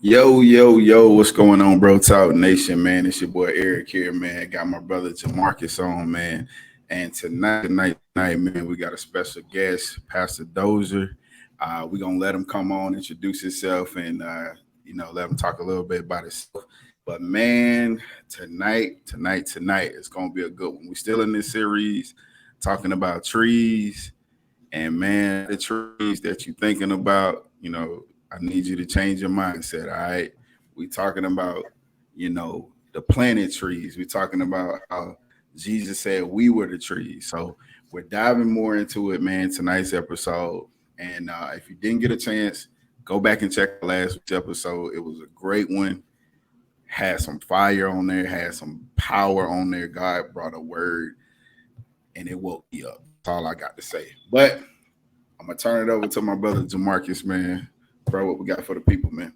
Yo, what's going on, BroTalk Nation, man? It's your boy Eric here, man. Got my brother Jarmarcus on, man. And tonight, man, we got a special guest, Pastor Dozier. We're gonna let him come on, introduce himself, and let him talk a little bit about himself. But man, tonight, it's gonna be a good one. We're still in this series talking about trees, and man, the trees that you're thinking about, I need you to change your mindset. All right. We talking about, the planted trees. We're talking about how Jesus said we were the trees. So we're diving more into it, man, tonight's episode. And if you didn't get a chance, go back and check last week's episode. It was a great one. Had some fire on there, had some power on there. God brought a word and it woke me up. That's all I got to say. But I'm gonna turn it over to my brother Jamarcus, man. Bro, what we got for the people, man?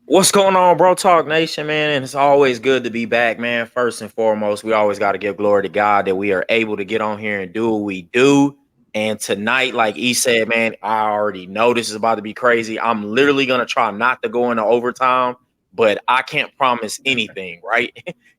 What's going on, BroTalk Nation, man? And it's always good to be back, man. First and foremost, we always got to give glory to God that we are able to get on here and do what we do. And tonight, like he said, man, I already know this is about to be crazy. I'm literally going to try not to go into overtime, but I can't promise anything, right?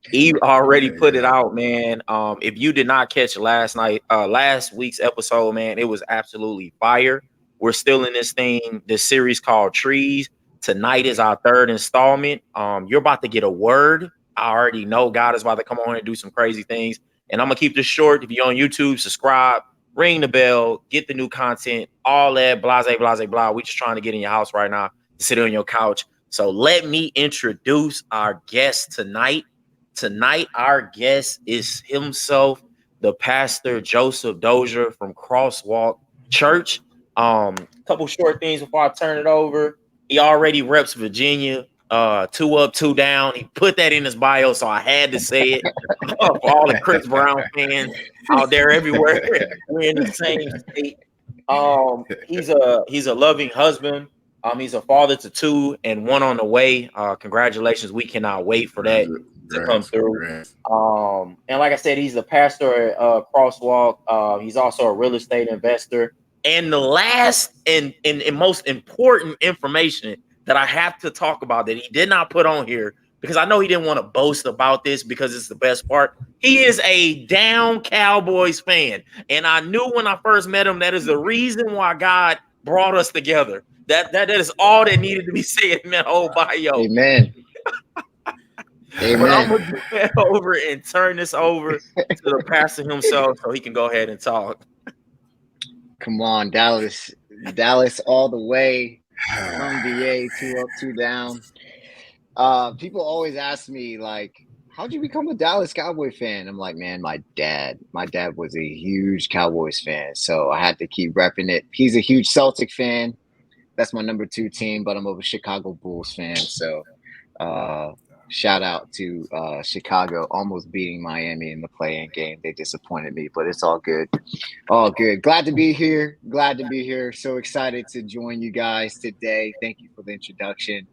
He already put it out, man. If you did not catch last week's episode, man, it was absolutely fire. We're still in this series called Trees. Tonight is our third installment. You're about to get a word. I already know God is about to come on and do some crazy things. And I'm going to keep this short. If you're on YouTube, subscribe, ring the bell, get the new content, all that, blah. We just trying to get in your house right now to sit on your couch. So let me introduce our guest tonight. Tonight, our guest is himself, the pastor Joseph Dozier from Crosswalk Church. Couple short things before I turn it over. He already reps Virginia, 2 up, 2 down. He put that in his bio, so I had to say it for all the Chris Brown fans out there everywhere. We're in the same state. He's a loving husband. He's a father to 2 and 1 on the way. Congratulations. We cannot wait for that to come through. And like I said, he's the pastor at Crosswalk. He's also a real estate investor. And the last and most important information that I have to talk about that he did not put on here, because I know he didn't want to boast about this because it's the best part. He is a down Cowboys fan. And I knew when I first met him, that is the reason why God brought us together. That is all that needed to be said in that whole bio. Amen. Amen. But I'm going to get over and turn this over to the pastor himself so he can go ahead and talk. Come on, Dallas all the way from VA, 2 up, 2 down. People always ask me, like, how'd you become a Dallas Cowboy fan? I'm like, man, my dad was a huge Cowboys fan, so I had to keep repping it. He's a huge Celtic fan. That's my number 2 team, but I'm a Chicago Bulls fan. So shout out to Chicago almost beating Miami in the play-in game. They disappointed me, but it's all good. All good. Glad to be here. So excited to join you guys today. Thank you for the introduction.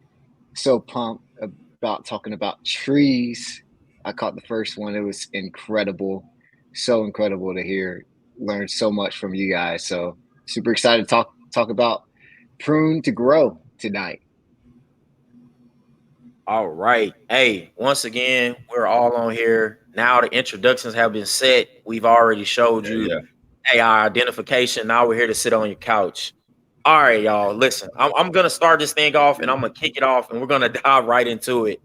So pumped about talking about trees. I caught the first one. It was incredible. So incredible to learn so much from you guys. So super excited to talk about prune to grow tonight. All right. Hey, once again, we're all on here. Now the introductions have been set. We've already showed you our identification. Now we're here to sit on your couch. All right, y'all. Listen, I'm going to start this thing off and I'm going to kick it off and we're going to dive right into it.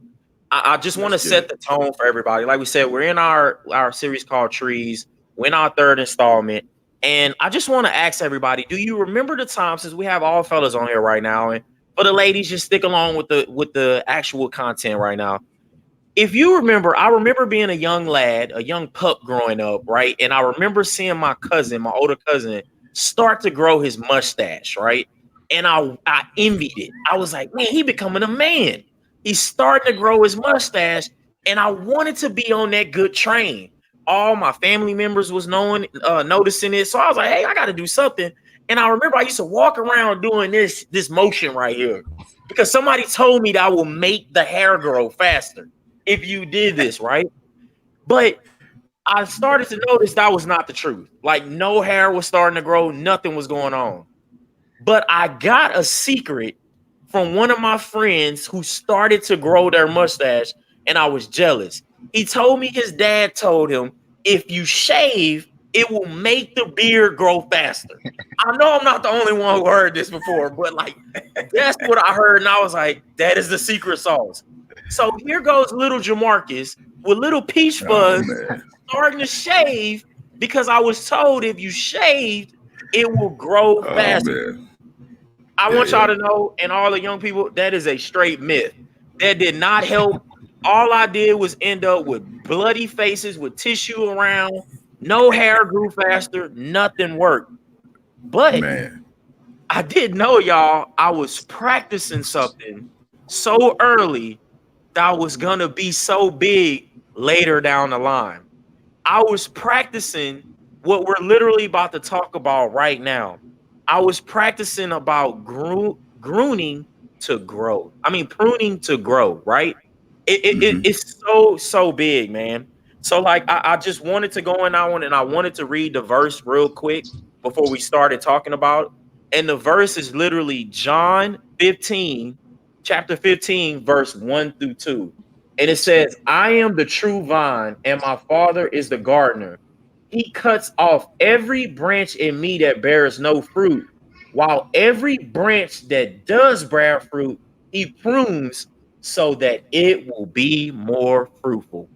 I just want to set the tone for everybody. Like we said, we're in our series called Trees. We're in our third installment. And I just want to ask everybody, do you remember the time, since we have all fellas on here right now, and for the ladies, just stick along with the actual content right now. If you remember, I remember being a young lad, a young pup growing up, right? And I remember seeing my older cousin, start to grow his mustache, right? And I envied it. I was like, man, he becoming a man. He's starting to grow his mustache, and I wanted to be on that good train. All my family members was noticing it. So I was like, hey, I got to do something. And I remember I used to walk around doing this motion right here because somebody told me that I will make the hair grow faster if you did this, right? But I started to notice that was not the truth. Like, no hair was starting to grow. Nothing was going on. But I got a secret from one of my friends who started to grow their mustache, and I was jealous. He told me his dad told him, if you shave, it will make the beard grow faster. I know I'm not the only one who heard this before, but like that's what I heard, and I was like, that is the secret sauce. So here goes little Jarmarcus with little peach fuzz starting to shave because I was told if you shaved, it will grow faster. Man. I Yeah, want y'all yeah. to know, and all the young people, that is a straight myth. That did not help. All I did was end up with bloody faces with tissue around. No hair grew faster. Nothing worked. But Man. I did know, y'all, I was practicing something so early that was going to be so big later down the line. I was practicing what we're literally about to talk about right now. I was practicing about pruning to grow. I mean, pruning to grow, right? It's so big, man. So, like, I just wanted to go in that one and I wanted to read the verse real quick before we started talking about it. And the verse is literally John 15, chapter 15, verse 1 through 2. And it says, I am the true vine, and my father is the gardener. He cuts off every branch in me that bears no fruit, while every branch that does bear fruit, he prunes so that it will be more fruitful.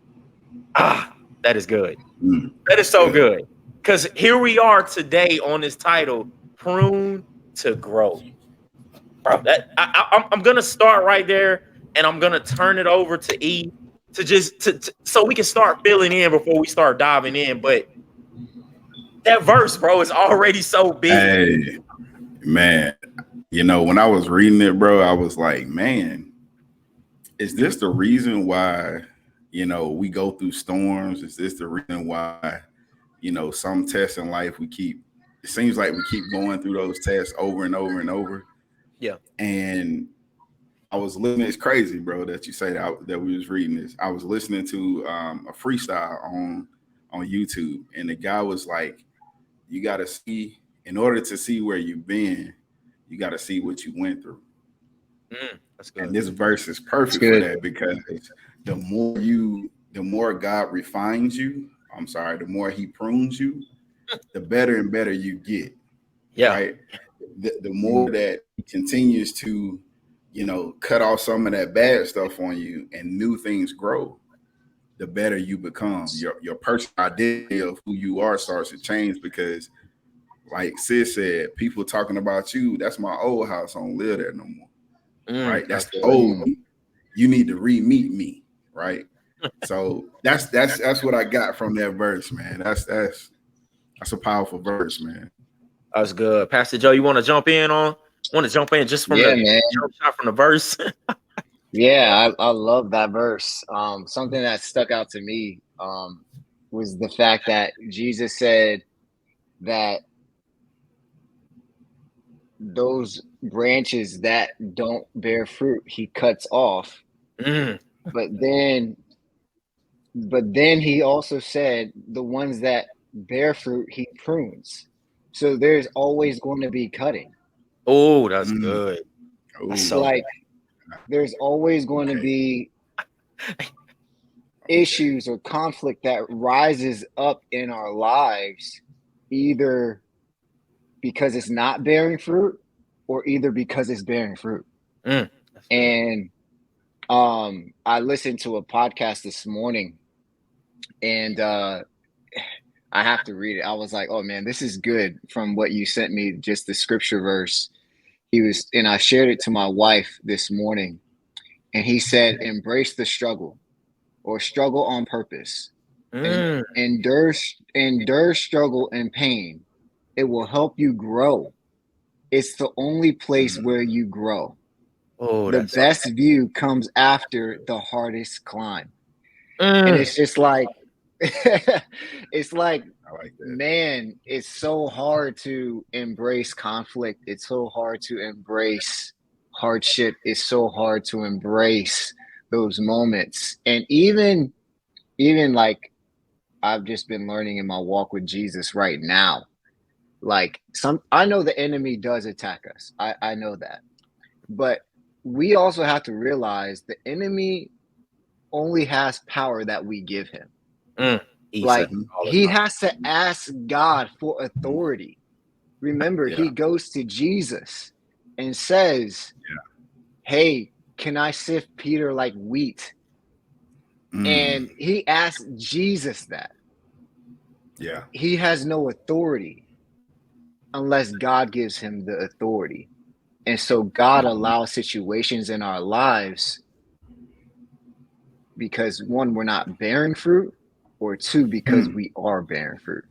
Ah, that is good. Mm. That is so Yeah. good. Because here we are today on this title, Prune to Grow. Bro, I'm gonna start right there, and I'm gonna turn it over to E to just so we can start filling in before we start diving in. But that verse, bro, is already so big. Hey, man. You know, when I was reading it, bro, I was like, man, is this the reason why, you know, we go through storms? Is this the reason why, you know, some tests in life it seems like we keep going through those tests over and over and over. Yeah. And I was listening. It's crazy, bro, that you say that we was reading this. I was listening to a freestyle on YouTube, and the guy was like, "You got to see, in order to see where you've been, you got to see what you went through." That's good. And this verse is perfect for that because the more God refines you, the more He prunes you, the better and better you get. Yeah. Right. The more that He continues to, you know, cut off some of that bad stuff on you and new things grow, the better you become. Your personal identity of who you are starts to change because, like Sis said, people talking about you, that's my old house. I don't live there no more. Right? That's the old me. You need to re-meet me, right? So that's what I got from that verse, man. That's a powerful verse, man. That's good. Pastor Joe, you want to jump in just from the man. jump shot from the verse? Yeah, I love that verse. Something that stuck out to me was the fact that Jesus said that those branches that don't bear fruit, he cuts off. But then he also said the ones that bear fruit, he prunes. So there's always going to be cutting. Oh, that's good. That's so like there's always going to be issues or conflict that rises up in our lives, either because it's not bearing fruit or either because it's bearing fruit. And I listened to a podcast this morning, and I have to read it. I was like, oh man, this is good from what you sent me, just the scripture verse. And I shared it to my wife this morning, and he said, embrace the struggle, or struggle on purpose. And endure struggle and pain. It will help you grow. It's the only place where you grow. The best view comes after the hardest climb. And it's just like, it's like, man, it's so hard to embrace conflict. It's so hard to embrace hardship. It's so hard to embrace those moments. And even like I've just been learning in my walk with Jesus right now, like I know the enemy does attack us. I know that. But we also have to realize the enemy only has power that we give him. He said Like, all the he time. has to ask God for authority. Remember, Yeah. he goes to Jesus and says, hey, can I sift Peter like wheat? And he asked Jesus that. Yeah. He has no authority unless God gives him the authority. And so God allows situations in our lives because, one, we're not bearing fruit, or two, because we are bearing fruit.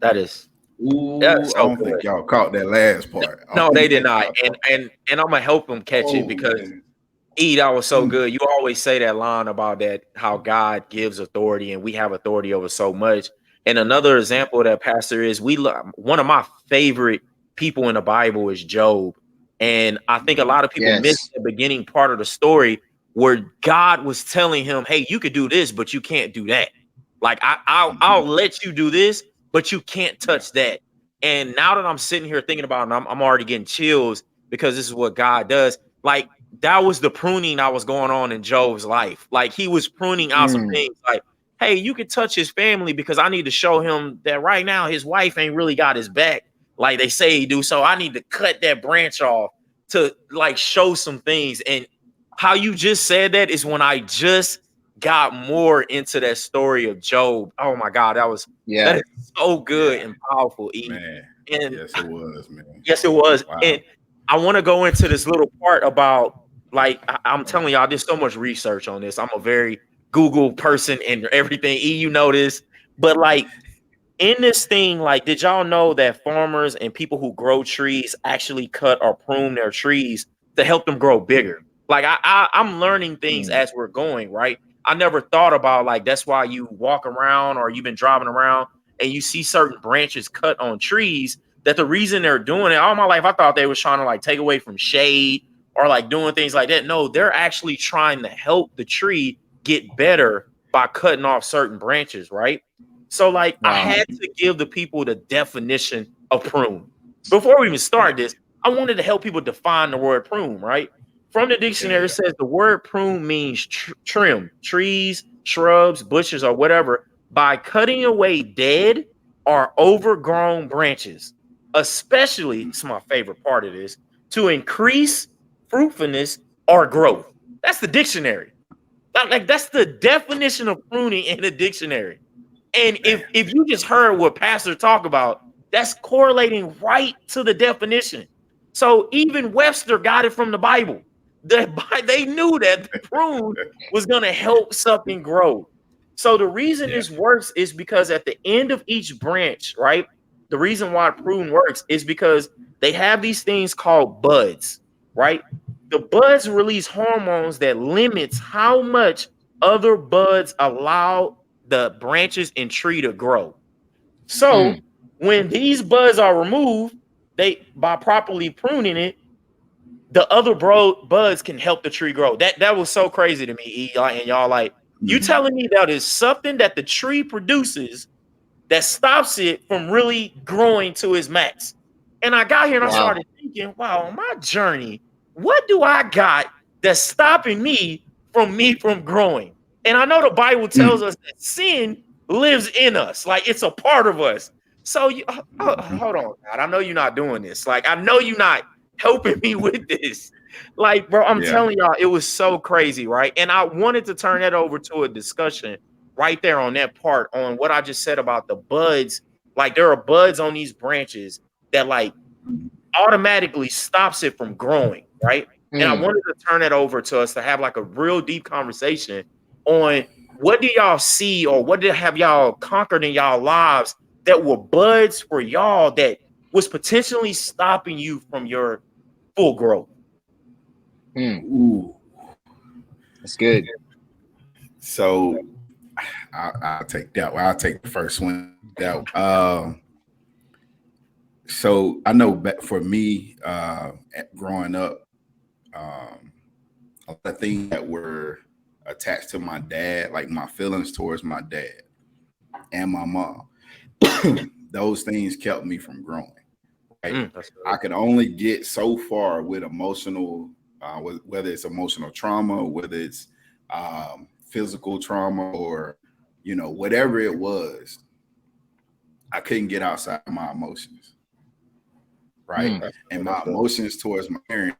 That is Ooh, I so don't think good. y'all caught that last part. I No, don't they did think not. y'all And caught- and I'm gonna help them catch it Oh because man. that was so good. You always say that line about that how God gives authority and we have authority over so much. And another example of that, Pastor, is one of my favorite people in the Bible is Job. And I think a lot of people miss Yes. the beginning part of the story where God was telling him, "Hey, you could do this, but you can't do that. Like I'll let you do this, but you can't touch that." And now that I'm sitting here thinking about it, I'm already getting chills because this is what God does. Like, that was the pruning that was going on in Job's life. Like, he was pruning out some things like, hey, you could touch his family because I need to show him that right now his wife ain't really got his back like they say he do. So I need to cut that branch off to like show some things. And how you just said that is when I just got more into that story of Job. Oh my God, that Yeah. is so good Yeah, and powerful, E. man. And Yes, it was, man. yes, it was. Wow. And I want to go into this little part about, like, I'm telling y'all, there's so much research on this. I'm a very Google person and everything. E, you know this. But like in this thing, like, did y'all know that farmers and people who grow trees actually cut or prune their trees to help them grow bigger? Like I'm learning things as we're going, right? I never thought about like that's why you walk around or you've been driving around and you see certain branches cut on trees. That the reason they're doing it all my life, I thought they was trying to like take away from shade or like doing things like that. No, they're actually trying to help the tree get better by cutting off certain branches, right? So, like, I Wow. had to give the people the definition of prune. Before we even start this, I wanted to help people define the word prune, right? From the Yeah, dictionary, it says the word prune means trim, trees, shrubs, bushes, or whatever, by cutting away dead or overgrown branches, especially, it's my favorite part of this, to increase fruitfulness or growth. That's the dictionary. Like that's the definition of pruning in the dictionary. And man. if you just heard what Pastor talk about, that's correlating right to the definition. So even Webster got it from the Bible. They knew that the prune was going to help something grow. So the reason Yeah. this works is because at the end of each branch, right? The reason why prune works is because they have these things called buds, right? The buds release hormones that limits how much other buds allow the branches and tree to grow. So when these buds are removed, they by properly pruning it, the other buds can help the tree grow. That was so crazy to me, E, and y'all like you telling me that is something that the tree produces that stops it from really growing to its max. And I got here and I Wow. started thinking, wow, on my journey, what do I got that's stopping me from growing? And I know the Bible tells us that sin lives in us, like it's a part of us. So hold on, God. I know you're not doing this. Like I know you're not helping me with this. Like, bro, I'm Yeah. telling y'all, it was so crazy, right? And I wanted to turn that over to a discussion right there on that part on what I just said about the buds. Like there are buds on these branches that like automatically stops it from growing, right? And I wanted to turn that over to us to have like a real deep conversation on what do y'all see or what did have y'all conquered in y'all lives that were buds for y'all that was potentially stopping you from your full growth. Ooh. That's good. So I'll take that one. I'll take the first one. That so I know for me, growing up, a lot of things that were attached to my dad, like my feelings towards my dad and my mom, those things kept me from growing. Right? That's I could only get so far with emotional whether it's emotional trauma, whether it's physical trauma, or whatever it was. I couldn't get outside of my emotions, right? And my emotions towards my parents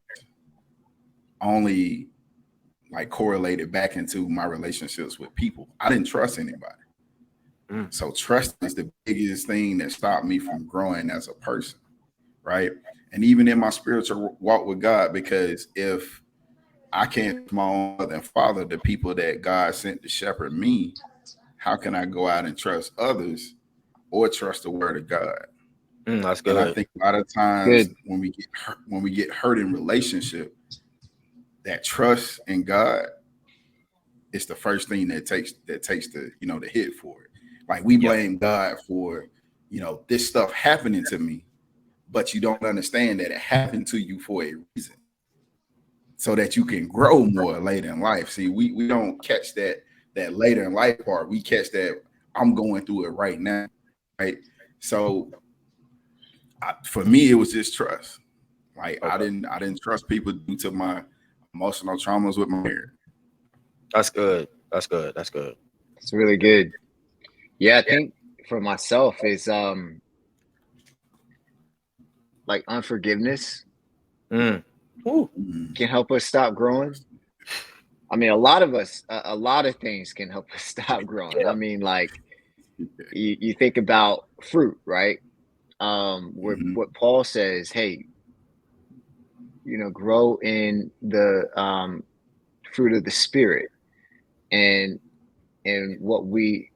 only like correlated back into my relationships with people. I didn't trust anybody. So trust is the biggest thing that stopped me from growing as a person, right? And even in my spiritual walk with God, because if I can't trust my own mother and father, the people that God sent to shepherd me, how can I go out and trust others or trust the word of God? That's good. And I think a lot of times when we get hurt in relationship, that trust in God is the first thing that takes the the hit for it. Like we blame God for this stuff happening to me, but you don't understand that it happened to you for a reason, so that you can grow more later in life. See, we don't catch that later in life part. We catch that I'm going through it right now, right? So for me, it was just trust. Like I didn't trust people due to my emotional traumas with my parents. That's good. That's good. That's good. It's really good. Yeah, I think for myself is like unforgiveness can help us stop growing. I mean, a lot of things can help us stop growing. I mean, like you think about fruit, right? What Paul says, hey, grow in the fruit of the spirit, and what we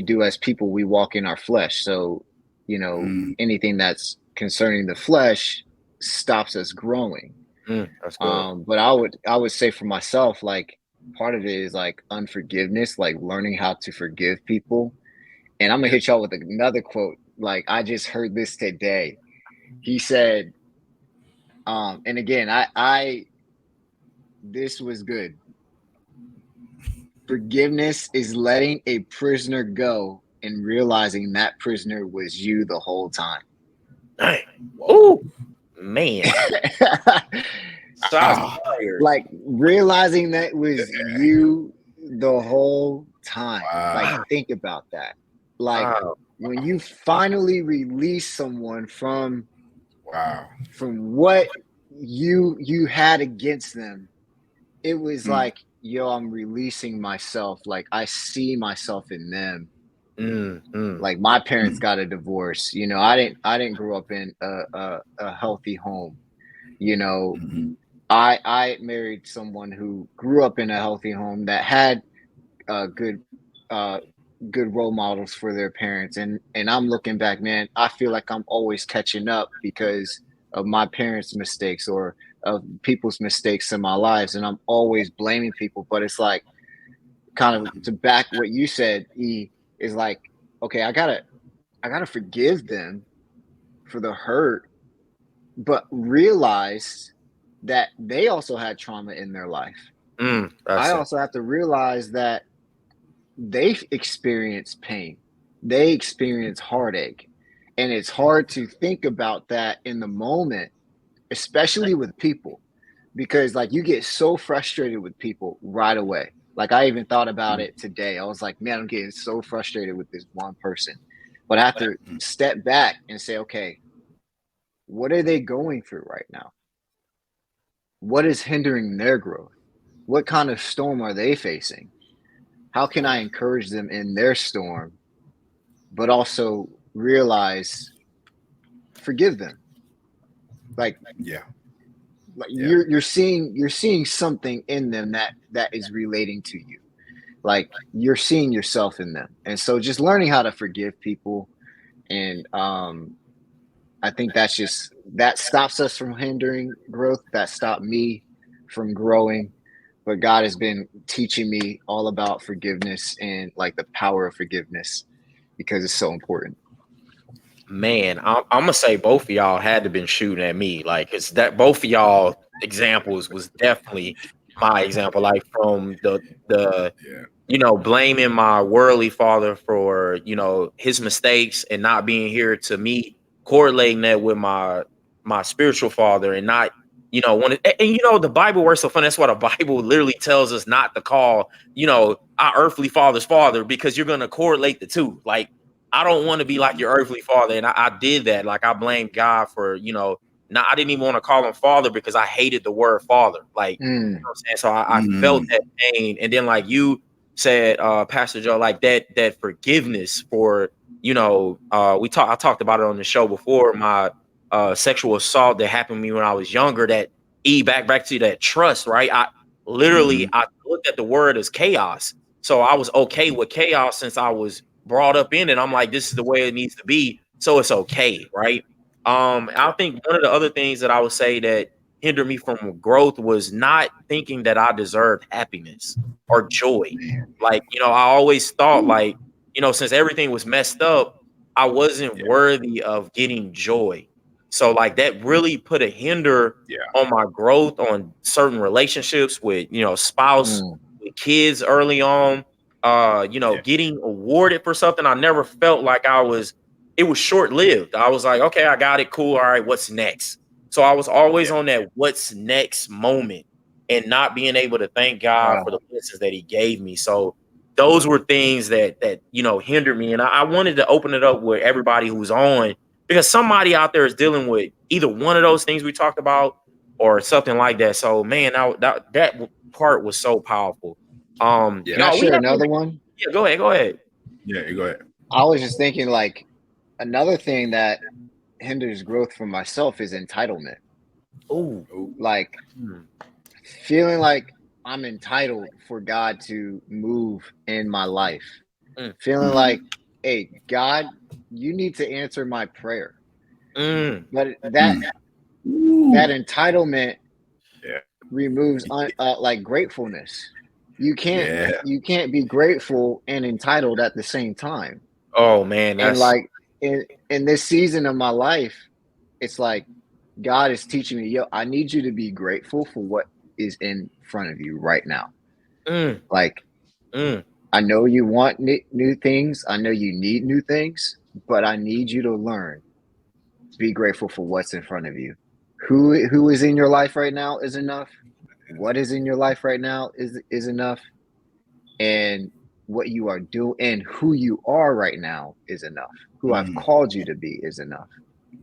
do as people, we walk in our flesh. So anything that's concerning the flesh stops us growing. That's good. But I would say for myself, like part of it is like unforgiveness, like learning how to forgive people. And I'm gonna hit y'all with another quote. Like I just heard this today. He said, and again, I this was good. Forgiveness is letting a prisoner go and realizing that prisoner was you the whole time. Dang. Oh man. Like realizing that was you the whole time. Like think about that. Like when you finally release someone from what you had against them, it was like, yo, I'm releasing myself. Like I see myself in them. Like my parents got a divorce. I didn't grow up in a healthy home. I married someone who grew up in a healthy home that had good role models for their parents, and I'm looking back, man, I feel like I'm always catching up because of my parents' mistakes or of people's mistakes in my lives, and I'm always blaming people. But it's like, kind of to back what you said, is like, okay, I gotta forgive them for the hurt, but realize that they also had trauma in their life. I also have to realize that they experience pain, they experience heartache, and it's hard to think about that in the moment, especially with people, because like you get so frustrated with people right away. Like I even thought about it today. I was like, man, I'm getting so frustrated with this one person, but I have to step back and say, okay, what are they going through right now? What is hindering their growth? What kind of storm are they facing? How can I encourage them in their storm, but also realize, forgive them? Like, you're seeing something in them that is relating to you. Like you're seeing yourself in them. And so just learning how to forgive people. And I think that stops us from hindering growth. That stopped me from growing. But God has been teaching me all about forgiveness and like the power of forgiveness, because it's so important. Man, I'm gonna say both of y'all had to been shooting at me. Like it's that both of y'all examples was definitely my example. Like from the blaming my worldly father for his mistakes and not being here to me, correlating that with my spiritual father and not you know, and you know, the Bible works so fun. That's why the Bible literally tells us not to call, you know, our earthly father's father, because you're going to correlate the two. Like, I don't want to be like your earthly father. And I did that. Like, I blamed God for, you know, I didn't even want to call him father because I hated the word father. Like, you know what I'm saying? So I felt that pain. And then, like you said, Pastor Joe, like that forgiveness for, you know, I talked about it on the show before, my sexual assault that happened to me when I was younger, that back to that trust, right? I literally I looked at the word as chaos. So I was okay with chaos since I was brought up in it. I'm like, this is the way it needs to be. So it's okay, right? I think one of the other things that I would say that hindered me from growth was not thinking that I deserved happiness or joy. Like, you know, I always thought, like, you know, since everything was messed up, I wasn't worthy of getting joy. So like that really put a hinder on my growth on certain relationships with, you know, spouse, with kids early on. You know, getting awarded for something, I never felt like it was short-lived. I was like, okay, I got it, cool. All right, what's next? So I was always on that what's next moment and not being able to thank God for the blessings that he gave me. So those were things that you know hindered me. And I wanted to open it up with everybody who's on, because somebody out there is dealing with either one of those things we talked about or something like that. So man, that part was so powerful. Can I share another one? Yeah, go ahead. Yeah, go ahead. I was just thinking, like, another thing that hinders growth for myself is entitlement. Oh, like feeling like I'm entitled for God to move in my life. Feeling like, hey, God, you need to answer my prayer. But that entitlement removes like gratefulness. You can't be grateful and entitled at the same time. Oh man, and like in this season of my life, it's like God is teaching me, yo, I need you to be grateful for what is in front of you right now. Like, I know you want new things. I know you need new things, but I need you to learn to be grateful for what's in front of you. Who is in your life right now is enough. What is in your life right now is enough. And what you are doing and who you are right now is enough. Who I've called you to be is enough.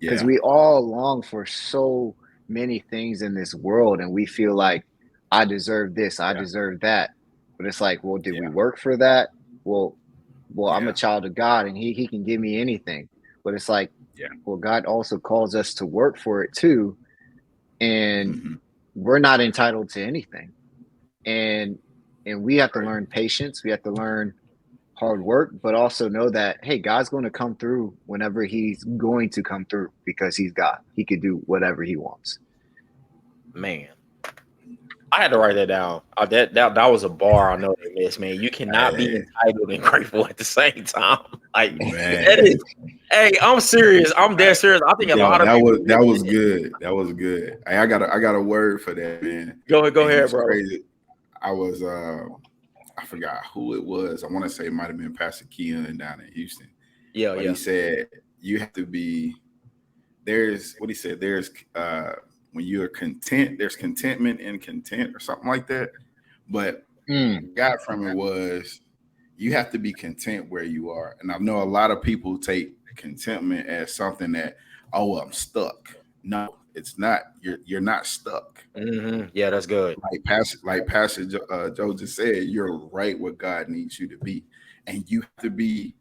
Because we all long for so many things in this world, and we feel like I deserve this, I deserve that. But it's like, well, did we work for that? Well, I'm a child of God, and he can give me anything. But it's like, well, God also calls us to work for it too, and we're not entitled to anything. And we have to learn patience. We have to learn hard work, but also know that, hey, God's going to come through whenever he's going to come through, because he's God. He could do whatever he wants. Man, I had to write that down. That was a bar I know they missed, man. You cannot be entitled and grateful at the same time. Like, that is, hey, I'm serious. I'm dead serious. I think a lot of that was good. That was good. Hey, I got a word for that, man. Go ahead, bro. Crazy. I was I forgot who it was. I want to say it might have been Pastor Keon down in Houston. But he said you have to be, there's what he said, there's when you're content, there's contentment in content or something like that. But what I got from it was you have to be content where you are. And I know a lot of people take contentment as something that, oh, I'm stuck. No, it's not. You're not stuck. Yeah, that's good. Like Pastor Joe just said, you're right where God needs you to be, and you have to be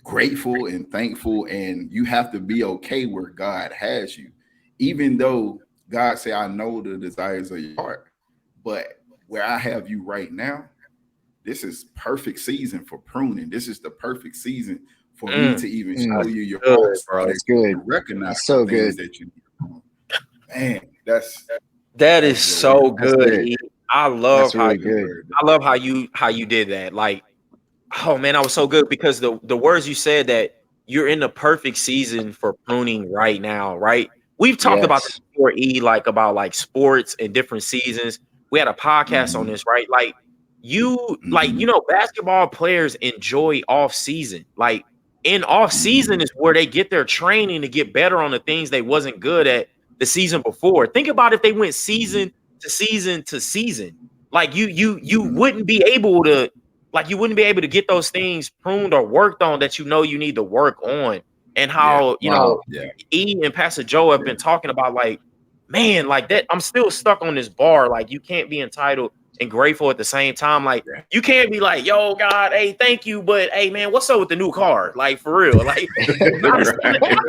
grateful and thankful, and you have to be okay where God has you, even though God say, "I know the desires of your heart," but where I have you right now, this is perfect season for pruning. This is the perfect season for me to even show you your heart, bro. That's good. Recognize that's so good that you need. Man, that is so good. I love how you did that. Like, oh man, I was so good, because the words you said, that you're in the perfect season for pruning right now, right? We've talked about this before, like about like sports and different seasons. We had a podcast on this, right? Like you know, basketball players enjoy off season. Like in off season is where they get their training to get better on the things they wasn't good at the season before. Think about if they went season to season to season. Like you wouldn't be able to get those things pruned or worked on that you need to work on. And how E and Pastor Joe have been talking about, like, man, like that. I'm still stuck on this bar. Like, you can't be entitled and grateful at the same time. Like, you can't be like, yo, God, hey, thank you, but hey, man, what's up with the new car? Like, for real. Like, I know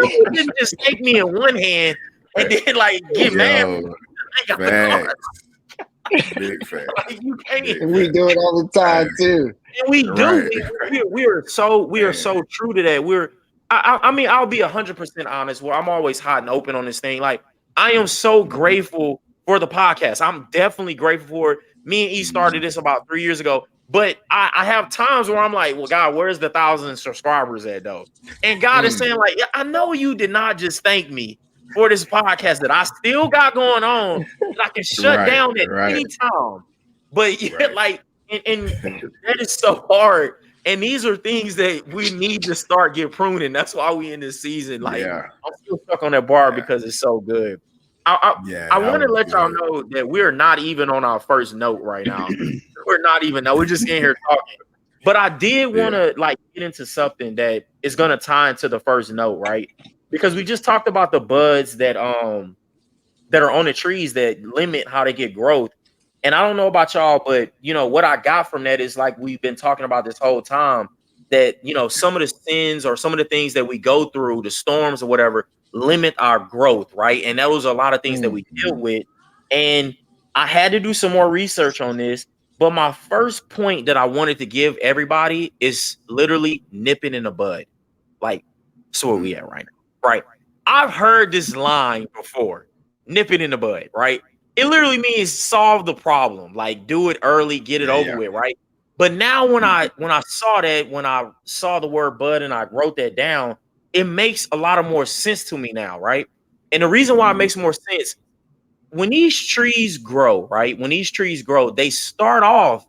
you didn't just take me in one hand and then like get mad. I got the car. Big fact. Like, you can't. And we do it all the time too. And we do. We are so true to that. I mean, I'll be 100% honest. Where I'm always hot and open on this thing. Like, I am so grateful for the podcast. I'm definitely grateful for it. Me and E started this about 3 years ago. But I have times where I'm like, well, God, where's the 1,000 subscribers at, though? And God is saying, like, I know you did not just thank me for this podcast that I still got going on that I can shut down at any time. But like, and that is so hard. And these are things that we need to start get pruning. That's why we in this season. Like, I'm still stuck on that bar because it's so good. I want to let y'all know that we're not even on our first note right now. We're not even. No, we're just in here talking. But I did want to like get into something that is going to tie into the first note, right? Because we just talked about the buds that are on the trees that limit how they get growth. And I don't know about y'all, but what I got from that is, like we've been talking about this whole time, that some of the sins or some of the things that we go through, the storms or whatever, limit our growth, right? And that was a lot of things that we deal with. And I had to do some more research on this. But my first point that I wanted to give everybody is literally nip it in the bud. Like, so where we at right now, right? I've heard this line before, nip it in the bud, right? It literally means solve the problem, like do it early, get it over with, right? But now when I saw that, when I saw the word bud and I wrote that down, it makes a lot of more sense to me now, right? And the reason why it makes more sense, when these trees grow, right? When these trees grow, they start off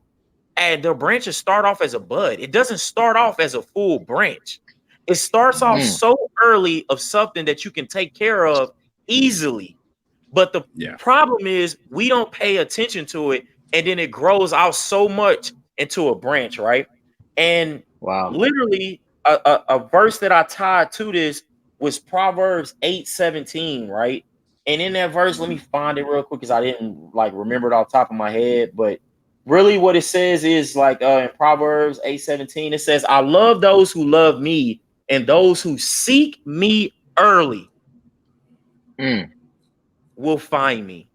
and their branches start off as a bud. It doesn't start off as a full branch. It starts off so early of something that you can take care of easily. But the problem is we don't pay attention to it, and then it grows out so much into a branch, right? And literally a verse that I tied to this was Proverbs 8:17, right? And in that verse, let me find it real quick because I didn't like remember it off the top of my head. But really what it says is like in Proverbs 8:17, it says, I love those who love me and those who seek me early will find me.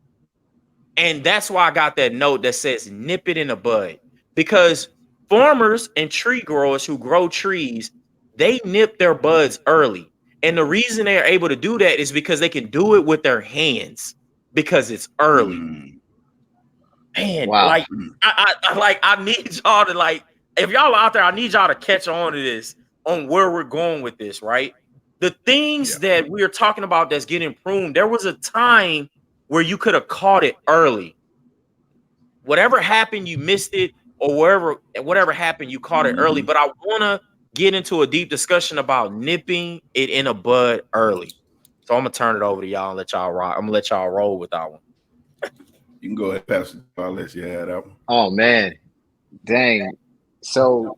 And that's why I got that note that says nip it in the bud, because farmers and tree growers who grow trees, they nip their buds early. And the reason they're able to do that is because they can do it with their hands because it's early. Man, like I need y'all to, like, if y'all out there, I need y'all to catch on to this, on where we're going with this, right? The things that we are talking about that's getting pruned, there was a time where you could have caught it early. Whatever happened, you missed it, or whatever happened, you caught it early. But I want to get into a deep discussion about nipping it in a bud early. So I'm gonna turn it over to y'all and let y'all rock. I'm gonna let y'all roll with that one. You can go ahead, Pastor. I'll let you have that one. Oh man, dang. So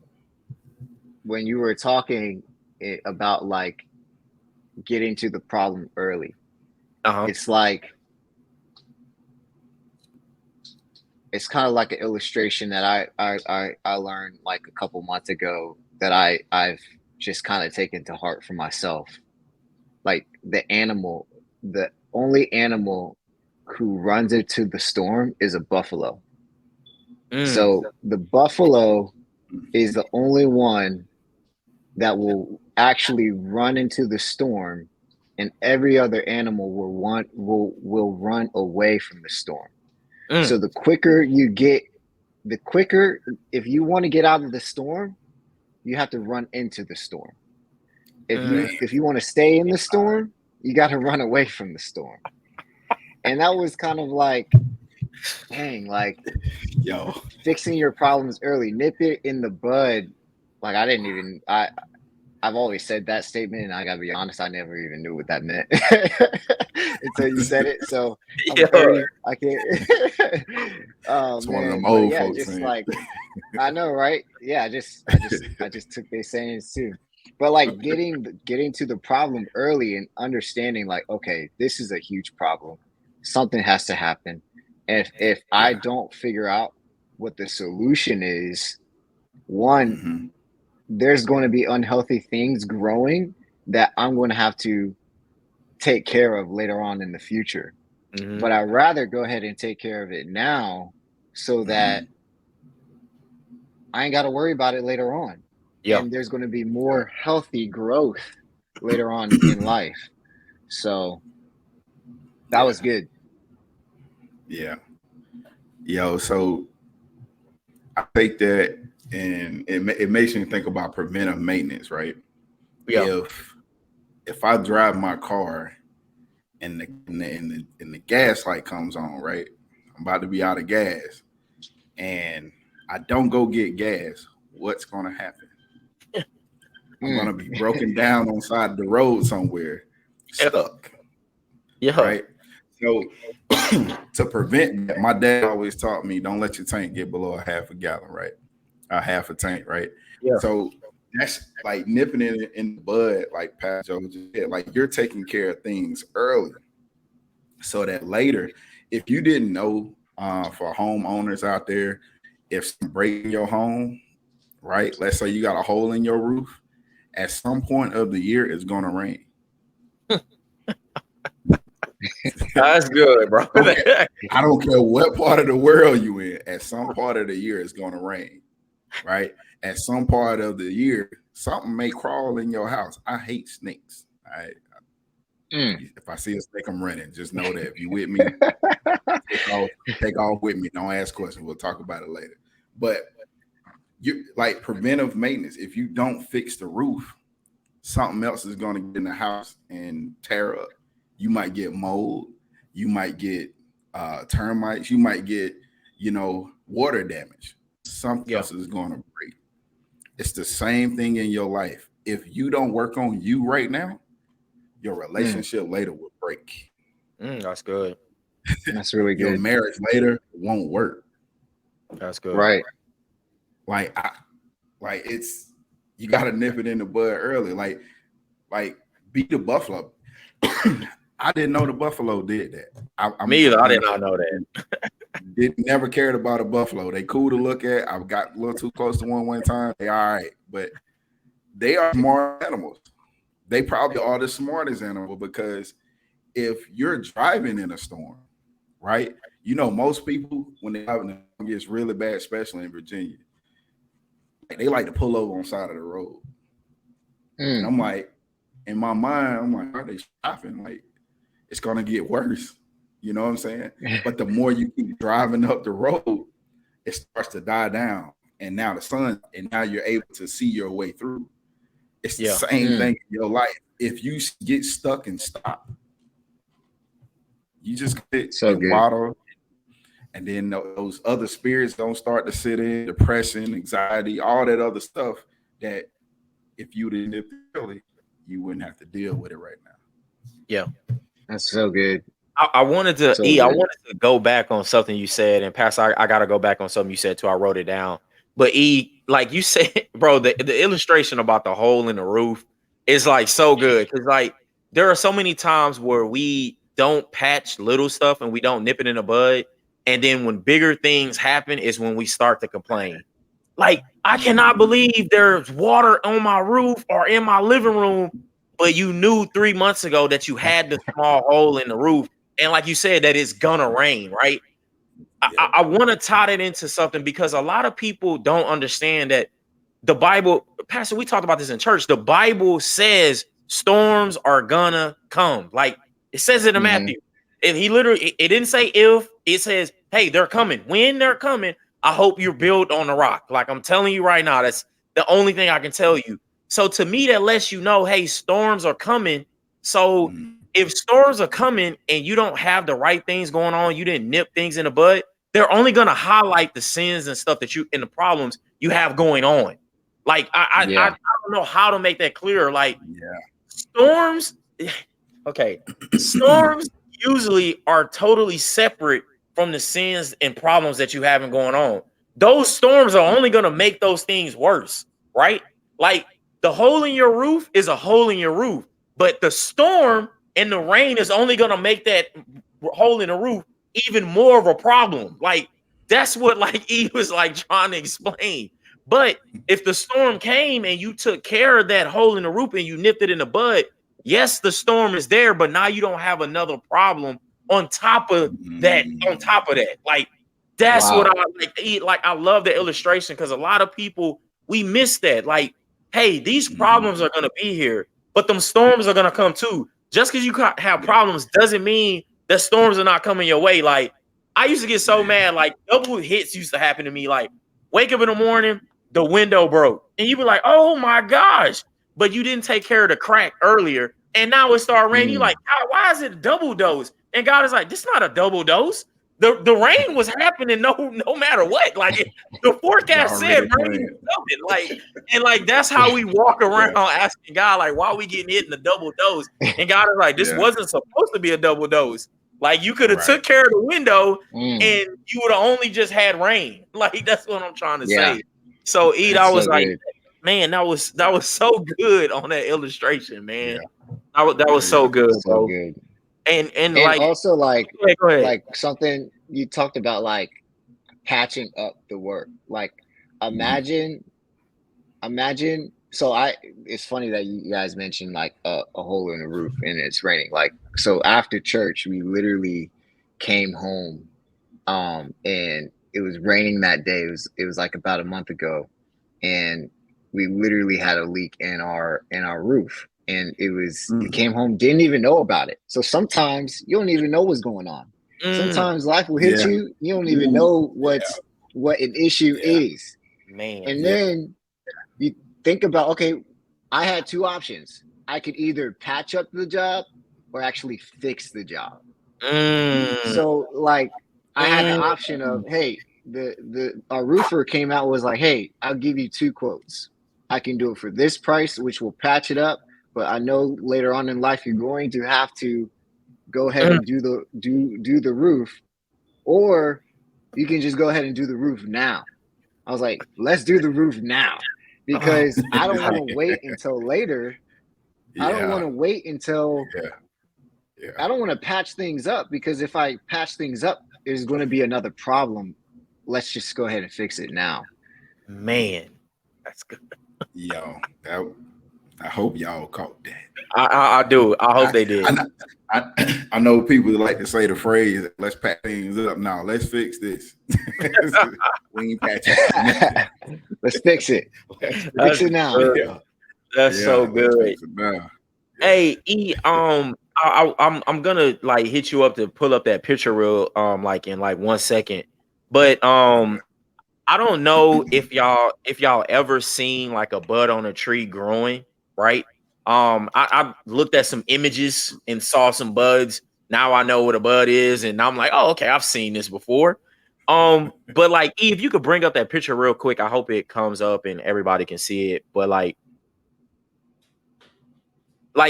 when you were talking about like getting to the problem early, it's like, it's kind of like an illustration that I learned like a couple months ago that I've just kind of taken to heart for myself. Like the only animal who runs into the storm is a buffalo. So the buffalo is the only one that will actually run into the storm, and every other animal will run away from the storm. So the quicker, if you want to get out of the storm, you have to run into the storm. If you want to stay in the storm, you got to run away from the storm. And that was kind of like, dang, like, fixing your problems early, nip it in the bud. Like I I've always said that statement, and I gotta be honest, I never even knew what that meant until you said it. So I'm Yeah. 30. I can't. Oh It's one of them man, but old yeah, folks just saying. like I know, right? Yeah, I just took their sayings too. But like getting to the problem early and understanding, like, okay, this is a huge problem. Something has to happen. And if I Yeah. don't figure out what the solution is, one, Mm-hmm. there's going to be unhealthy things growing that I'm going to have to take care of later on in the future. Mm-hmm. But I'd rather go ahead and take care of it now so that I ain't got to worry about it later on. Yeah. And there's going to be more healthy growth later on in life. So that Yeah. was good. Yeah. Yo, so I think that, and it makes me think about preventive maintenance, right? Yeah. If I drive my car and the gas light comes on, right? I'm about to be out of gas, and I don't go get gas. What's gonna happen? I'm gonna be broken down on side of the road somewhere, stuck, Yeah. right? So to prevent that, my dad always taught me, don't let your tank get below a half a gallon, right? A half a tank, right? Yeah. So that's like nipping it in the bud, like Pat Joe just said. Like you're taking care of things early, so that later, if you didn't know, for homeowners out there, if some break in your home, right? Let's say you got a hole in your roof. At some point of the year, it's going to rain. That's good, bro. Okay. I don't care what part of the world you in. At some part of the year, it's going to rain, right? At some part of the year, something may crawl in your house. I hate snakes. If I see a snake, I'm running. Just know that if you with me, take off with me. Don't ask questions. We'll talk about it later. But you like preventive maintenance. If you don't fix the roof, something else is going to get in the house and tear up. You might get mold. You might get termites. You might get, water damage. Something else is going to break. It's the same thing in your life. If you don't work on you right now, your relationship later will break. That's good. That's really Your good. marriage later won't work. That's good. Right. Like it's, you got to nip it in the bud early. Like beat the buffalo. I didn't know the buffalo did that. Me either. I did not know that. Never cared about a buffalo. They cool to look at. I got a little too close to one time. They all right, but they are smart animals. They probably are the smartest animal, because if you're driving in a storm, right? Most people, when they're driving, it gets really bad, especially in Virginia. They like to pull over on the side of the road. And I'm like, in my mind, I'm like, are they stopping? Like, it's gonna get worse. You know what I'm saying? But the more you keep driving up the road, it starts to die down. And now and now you're able to see your way through. It's the same thing in your life. If you get stuck and stop, you just get water, and then those other spirits don't start to sit in, depression, anxiety, all that other stuff that if you didn't live early, you wouldn't have to deal with it right now. Yeah. That's so good. I wanted to I wanted to go back on something you said, and Pastor, I gotta go back on something you said too. I wrote it down. But like you said, bro, the illustration about the hole in the roof is like so good, because like there are so many times where we don't patch little stuff and we don't nip it in the bud, and then when bigger things happen is when we start to complain. Like, I cannot believe there's water on my roof or in my living room, but you knew 3 months ago that you had the small hole in the roof. And like you said, that it's gonna rain, right? I want to tie it into something, because a lot of people don't understand that the Bible, Pastor, we talked about this in church. The Bible says storms are gonna come. Like it says it in Matthew. And it didn't say if, it says, hey, they're coming. When they're coming, I hope you're built on the rock. Like I'm telling you right now, that's the only thing I can tell you. So to me, that lets you know, hey, storms are coming. So if storms are coming and you don't have the right things going on, you didn't nip things in the bud, they're only going to highlight the sins and stuff that and the problems you have going on. Like I don't know how to make that clear. Like storms, okay, storms usually are totally separate from the sins and problems that you having going on. Those storms are only gonna make those things worse, right? Like the hole in your roof is a hole in your roof, but the storm and the rain is only gonna make that hole in the roof even more of a problem. Like that's what like E was like trying to explain. But if the storm came and you took care of that hole in the roof and you nipped it in the bud, yes, the storm is there, but now you don't have another problem on top of that. On top of that, like that's what I like. Like I love the illustration because a lot of people we miss that. Like, hey, these problems are gonna be here, but them storms are gonna come too. Just because you have problems doesn't mean that storms are not coming your way. Like I used to get so mad. Like double hits used to happen to me. Like wake up in the morning, the window broke, and you be like, "Oh my gosh!" But you didn't take care of the crack earlier, and now it started raining. You like, God, why is it a double dose? And God is like, "This is not a double dose. The rain was happening no matter what. Like the forecast said rain was coming. Like and like that's how we walk around asking God like, why are we getting hit in the double dose? And God is like, this wasn't supposed to be a double dose. Like you could have took care of the window and you would have only just had rain. Like that's what I'm trying to say. So I was so like, good. Man, that was so good on that illustration, man. That was so good, bro. Good. And like also like go ahead. Like something you talked about, like patching up the work. Like imagine. So it's funny that you guys mentioned like a hole in the roof and it's raining. Like so after church, we literally came home, and it was raining that day. It was like about a month ago, and we literally had a leak in our roof. And we came home, didn't even know about it. So sometimes you don't even know what's going on. Sometimes life will hit you. You don't even know what an issue is. Man. And then you think about, okay, I had two options. I could either patch up the job or actually fix the job. So like I had the option of, hey, our roofer came out and was like, hey, I'll give you 2 quotes. I can do it for this price, which will patch it up. But I know later on in life you're going to have to go ahead and do the roof, or you can just go ahead and do the roof now. I was like, let's do the roof now because I don't want to wait until later. I don't want to wait until I don't want to patch things up because if I patch things up, there's going to be another problem. Let's just go ahead and fix it now. Man, that's good. Yo, I hope y'all caught that. I do. I hope they did. I know people like to say the phrase, let's pack things up. Now, let's fix this. We ain't patching it. Let's fix it. Fix it now. That's so good. Hey, E, I'm gonna like hit you up to pull up that picture real like in like 1 second. But I don't know if y'all ever seen like a bud on a tree growing, right? I looked at some images and saw some buds. Now I know what a bud is, and I'm like, oh, okay, I've seen this before. But like, E, if you could bring up that picture real quick, I hope it comes up and everybody can see it. But like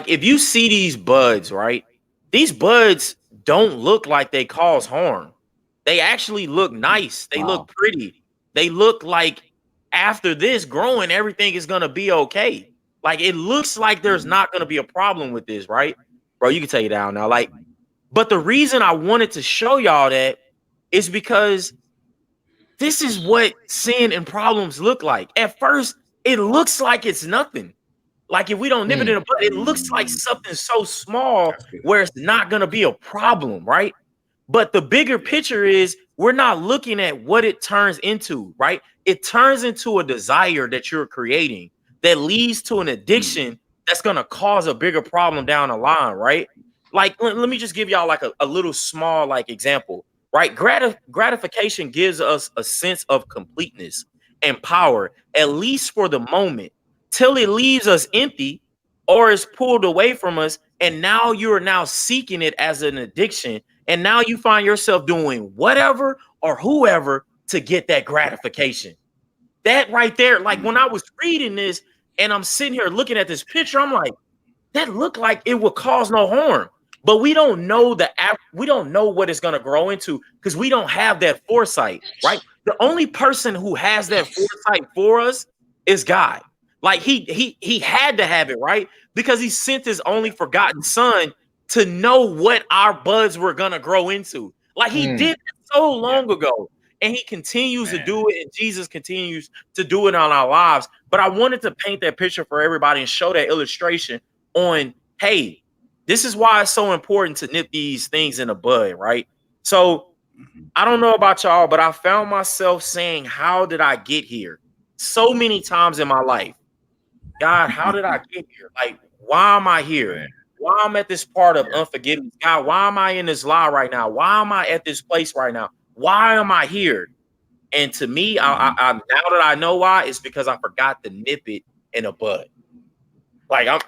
if you see these buds, right? These buds don't look like they cause harm. They actually look nice. They look pretty. They look like after this growing, everything is gonna be okay. Like it looks like there's not gonna be a problem with this, right? Bro, you can take it down now. Like, but the reason I wanted to show y'all that is because this is what sin and problems look like. At first, it looks like it's nothing. Like if we don't nip it in the bud, it looks like something so small where it's not gonna be a problem, right? But the bigger picture is we're not looking at what it turns into, right? It turns into a desire that you're creating that leads to an addiction that's going to cause a bigger problem down the line, right? Like, let me just give y'all like a little small like example, right? Gratification gives us a sense of completeness and power, at least for the moment, till it leaves us empty or is pulled away from us. And now you're now seeking it as an addiction. And now you find yourself doing whatever or whoever to get that gratification. that right there, like when I was reading this and I'm sitting here looking at this picture, I'm like, that looked like it would cause no harm. But we don't know we don't know what it's going to grow into because we don't have that foresight, right? The only person who has that foresight for us is God. Like he had to have it, right? Because he sent his only forgotten son to know what our buds were going to grow into. Like he did it so long ago. And he continues to do it, and Jesus continues to do it on our lives. But I wanted to paint that picture for everybody and show that illustration on, hey, this is why it's so important to nip these things in the bud, right? So I don't know about y'all, but I found myself saying, how did I get here? So many times in my life. God, how did I get here? Like, why am I here? Why am I at this part of unforgiveness? God, why am I in this lie right now? Why am I at this place right now? Why am I here? And to me, I now that I know why, it's because I forgot to nip it in a bud. Like I'm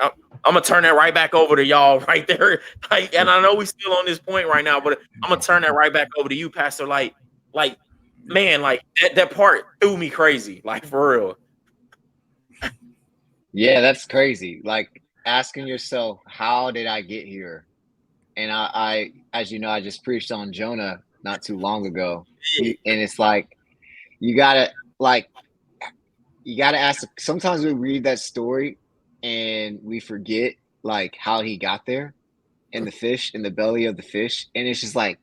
gonna turn that right back over to y'all right there. Like, and I know we still on this point right now, but I'm gonna turn that right back over to you, Pastor. Like, man, like that part threw me crazy, like for real. Yeah, that's crazy. Like asking yourself, how did I get here? And I as you know, I just preached on Jonah not too long ago. And it's like you gotta ask. Sometimes we read that story and we forget like how he got there in the fish, in the belly of the fish. And it's just like,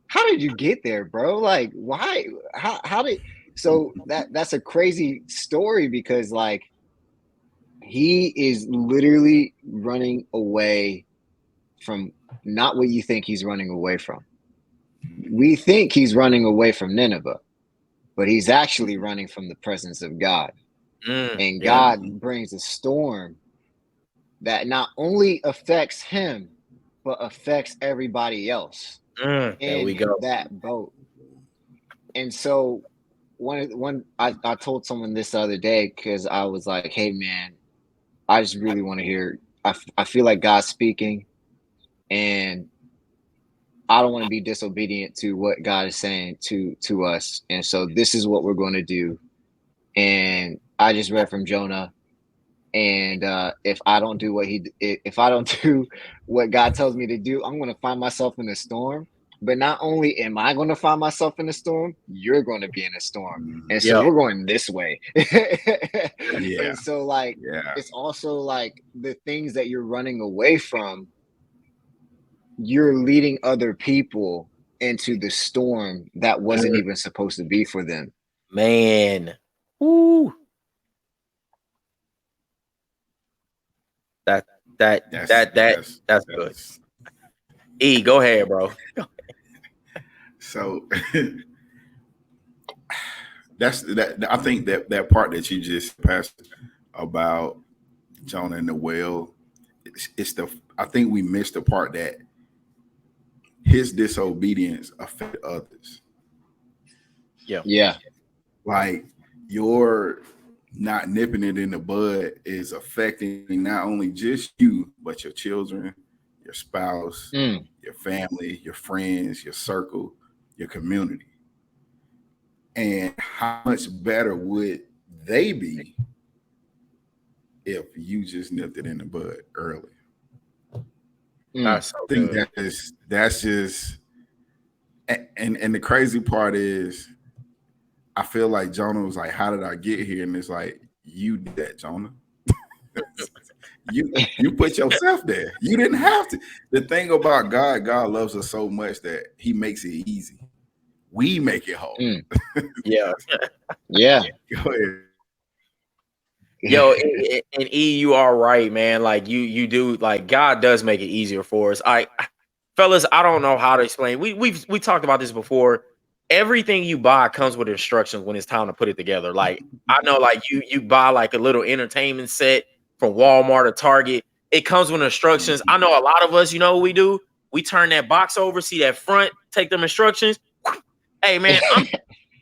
how did you get there, bro? Like, why? How did? So that's a crazy story because like he is literally running away from not what you think he's running away from. We think he's running away from Nineveh, but he's actually running from the presence of God. And God brings a storm that not only affects him, but affects everybody else in that boat. And so I told someone this the other day because I was like, hey man, I just really want to hear, I feel like God's speaking and I don't want to be disobedient to what God is saying to us. And so this is what we're going to do. And I just read from Jonah. And if I don't do what God tells me to do, I'm going to find myself in a storm. But not only am I going to find myself in a storm, you're going to be in a storm. And so we're going this way. And so like, it's also like the things that you're running away from, you're leading other people into the storm that wasn't even supposed to be for them. Man. Ooh. That's good. E, go ahead, bro. So I think that part that you just passed about Jonah and the whale, I think we missed the part that his disobedience affected others. Yeah. Like your not nipping it in the bud is affecting not only just you, but your children, your spouse, your family, your friends, your circle, your community. And how much better would they be if you just nipped it in the bud early? That's so I think good. that's just, and the crazy part is, I feel like Jonah was like, how did I get here? And it's like, you did that, Jonah. you put yourself there. You didn't have to. The thing about God loves us so much that he makes it easy. We make it hard. Yeah. Go ahead. Yo, and E, you are right, man. Like you do, like God does make it easier for us. Fellas, I don't know how to explain. We talked about this before. Everything you buy comes with instructions when it's time to put it together. Like I know, like you buy like a little entertainment set from Walmart or Target. It comes with instructions. I know a lot of us, you know what we do? We turn that box over, see that front, take them instructions. Hey man, I'm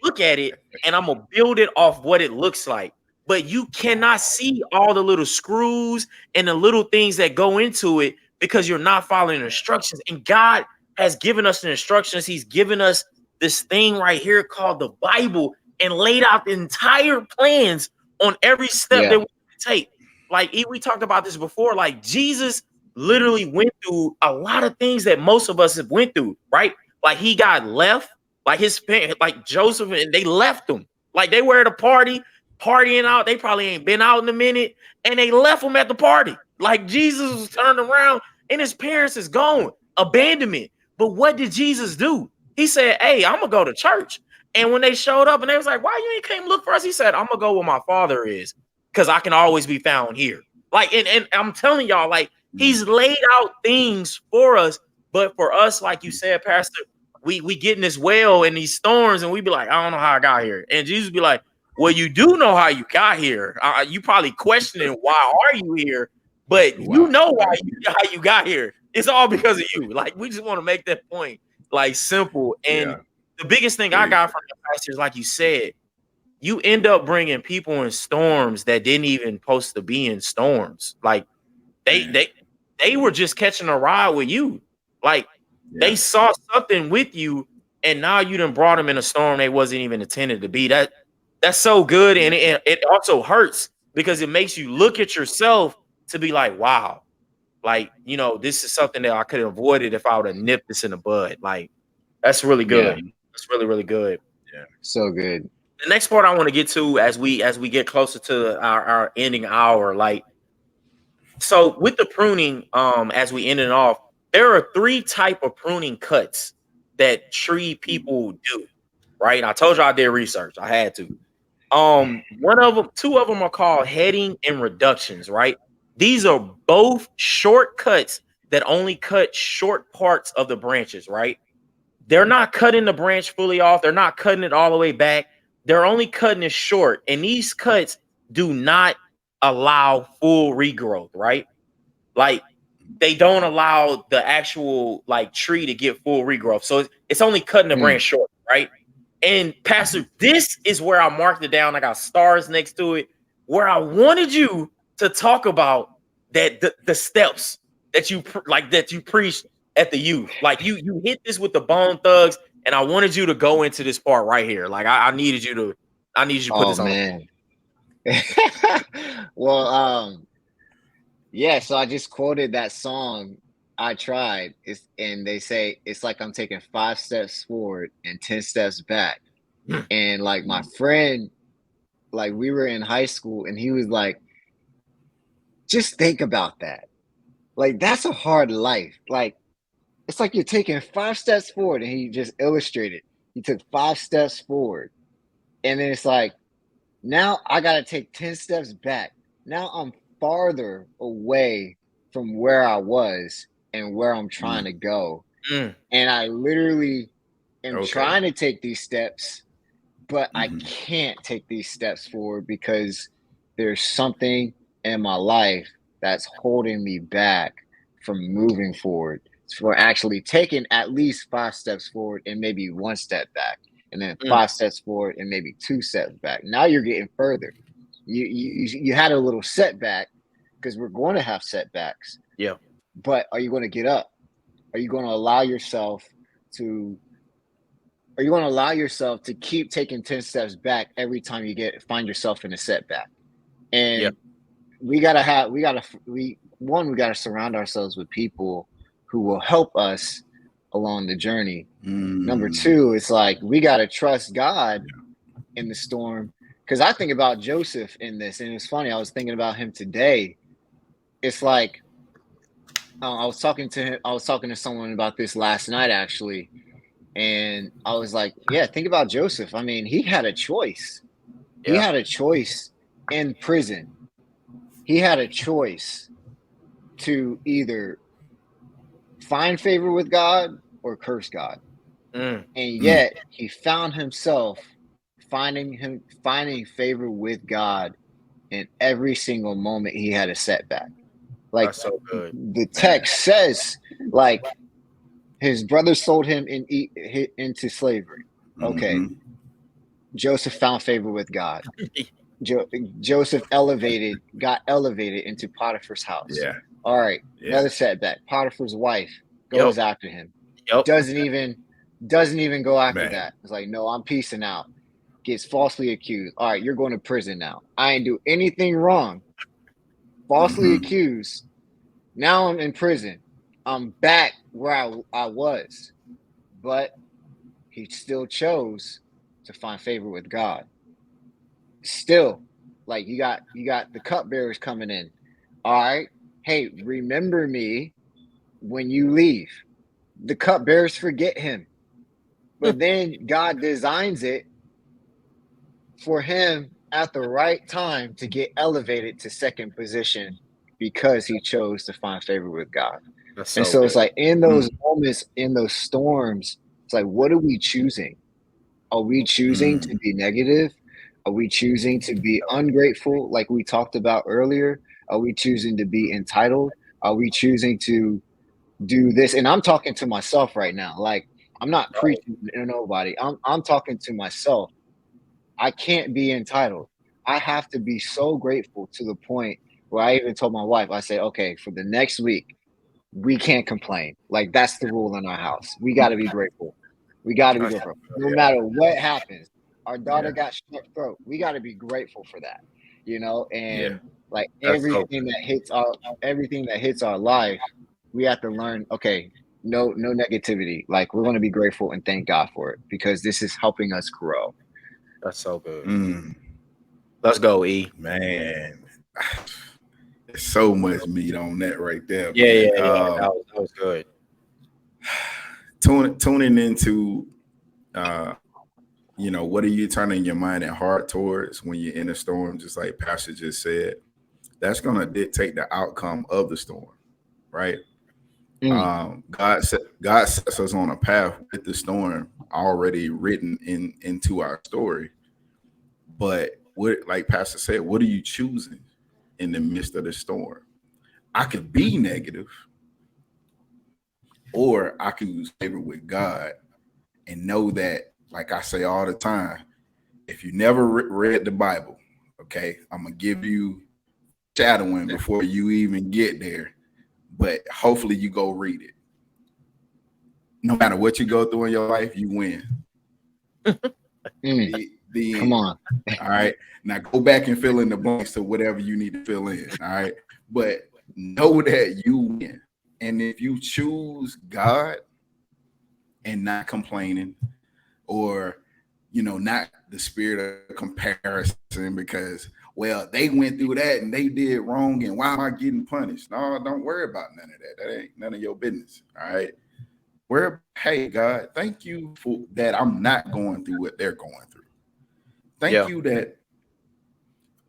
look at it and I'm gonna build it off what it looks like. But you cannot see all the little screws and the little things that go into it because you're not following instructions. And God has given us the instructions. He's given us this thing right here called the Bible. and laid out the entire plans on every step that we take. Like we talked about this before. Like Jesus literally went through a lot of things that most of us have went through, right? Like he got left, like his parents, like Joseph, and they left him. Like they were at a party, partying out. They probably ain't been out in a minute, and they left him at the party. Like Jesus was turned around, and his parents is gone, abandonment. But what did Jesus do? He said, "Hey, I'm gonna go to church." And when they showed up, and they was like, "Why you ain't came look for us?" He said, "I'm gonna go where my Father is, because I can always be found here." Like, and I'm telling y'all, like, he's laid out things for us, but for us, like you said, Pastor, we get in this well and these storms, and we be like, "I don't know how I got here," and Jesus be like, "Well, you do know how you got here. You probably questioning why are you here, but you know how you got here. It's all because of you." Like, we just want to make that point, like, simple. And the biggest thing I got from the pastor is, like you said, you end up bringing people in storms that didn't even supposed to be in storms. Like they were just catching a ride with you. Like they saw something with you, and now you done brought them in a storm they wasn't even intended to be. That's so good, and it also hurts because it makes you look at yourself to be like, wow, like, you know, this is something that I could have avoided if I would have nipped this in the bud. Like, that's really good. That's really, really good. Yeah, so good. The next part I want to get to as we get closer to our ending hour, like, so with the pruning, as we end it off, there are 3 type of pruning cuts that tree people do, right? I told you I did research. I had to. One of them, 2 of them are called heading and reductions, right? These are both shortcuts that only cut short parts of the branches, right? They're not cutting the branch fully off. They're not cutting it all the way back. They're only cutting it short. And these cuts do not allow full regrowth, right? Like they don't allow the actual like tree to get full regrowth. So it's only cutting the branch short, right? And Pastor, this is where I marked it down. I got stars next to it, where I wanted you to talk about that the steps that you preached at the youth. Like you hit this with the Bone Thugs, and I wanted you to go into this part right here. Like I needed you to put this on. Man. Well, yeah, so I just quoted that song, I Tried. And they say it's like I'm taking 5 steps forward and 10 steps back. And like my friend, like we were in high school, and he was like, just think about that. Like, that's a hard life. Like, it's like you're taking 5 steps forward, and he just illustrated. He took 5 steps forward. And then it's like, now I got to take 10 steps back. Now I'm farther away from where I was and where I'm trying to go. And I literally am trying to take these steps, but I can't take these steps forward because there's something in my life that's holding me back from moving forward, for actually taking at least 5 steps forward and maybe 1 step back, and then 5 steps forward and maybe 2 steps back. Now you're getting further. You had a little setback, because we're going to have setbacks. Yeah. But are you going to get up? Are you going to allow yourself to keep taking 10 steps back every time you find yourself in a setback? And we got to surround ourselves with people who will help us along the journey. Number 2, it's like we got to trust God in the storm. Because I think about Joseph in this, and it's funny, I was thinking about him today. It's like I was talking to someone about this last night, actually, and I was like, yeah, think about Joseph. I mean, he had a choice. He had a choice in prison. He had a choice to either find favor with God or curse God. And yet he found himself finding favor with God in every single moment he had a setback. Like, that's so good. The text says, like, his brothers sold him into slavery. Okay. Joseph found favor with God. Joseph got elevated into Potiphar's house. Yeah. All right. Another setback. Potiphar's wife goes after him. Doesn't even go after that. It's like, no, I'm peacing out. gets falsely accused. All right, you're going to prison now. I ain't do anything wrong. Falsely accused. Now I'm in prison. I'm back where I was. But he still chose to find favor with God. Still, like you got the cupbearers coming in. All right. Hey, remember me when you leave. The cupbearers forget him. But then God designs it for him at the right time to get elevated to second position because he chose to find favor with God. That's And so so good. it's like in those moments, in those storms, it's like, what are we choosing? Are we choosing to be negative? Are we choosing to be ungrateful, like we talked about earlier? Are we choosing to be entitled? Are we choosing to do this? And I'm talking to myself right now. Like, I'm not preaching to nobody. I'm talking to myself. I can't be entitled. I have to be so grateful to the point where I even told my wife, I said, okay, for the next week, we can't complain. Like, that's the rule in our house. We got to be grateful. We got to be grateful. No matter what happens, our daughter got strep throat. We got to be grateful for that, you know. And like everything that hits our life, we have to learn. Okay, no negativity. Like, we're going to be grateful and thank God for it because this is helping us grow. That's so good. Let's go, E. Man, there's so much meat on that right there. Yeah. Man. That was good. Tuning into, what are you turning your mind and heart towards when you're in a storm? Just like Pastor just said, that's going to dictate the outcome of the storm, right? God sets us on a path with the storm already written into our story. But what, like Pastor said, what are you choosing in the midst of the storm? I could be negative, or I could use favor with God and know that, like I say all the time, if you never read the Bible, okay, I'm gonna give you shadowing before you even get there, but hopefully you go read it. No matter what you go through in your life, you win. Come on. All right. Now go back and fill in the blanks to whatever you need to fill in. All right. But know that you win. And if you choose God and not complaining, or not the spirit of comparison, because they went through that and they did wrong, and why am I getting punished? No, don't worry about none of that. That ain't none of your business. All right. Hey, God, thank you for that. I'm not going through what they're going through. Thank you that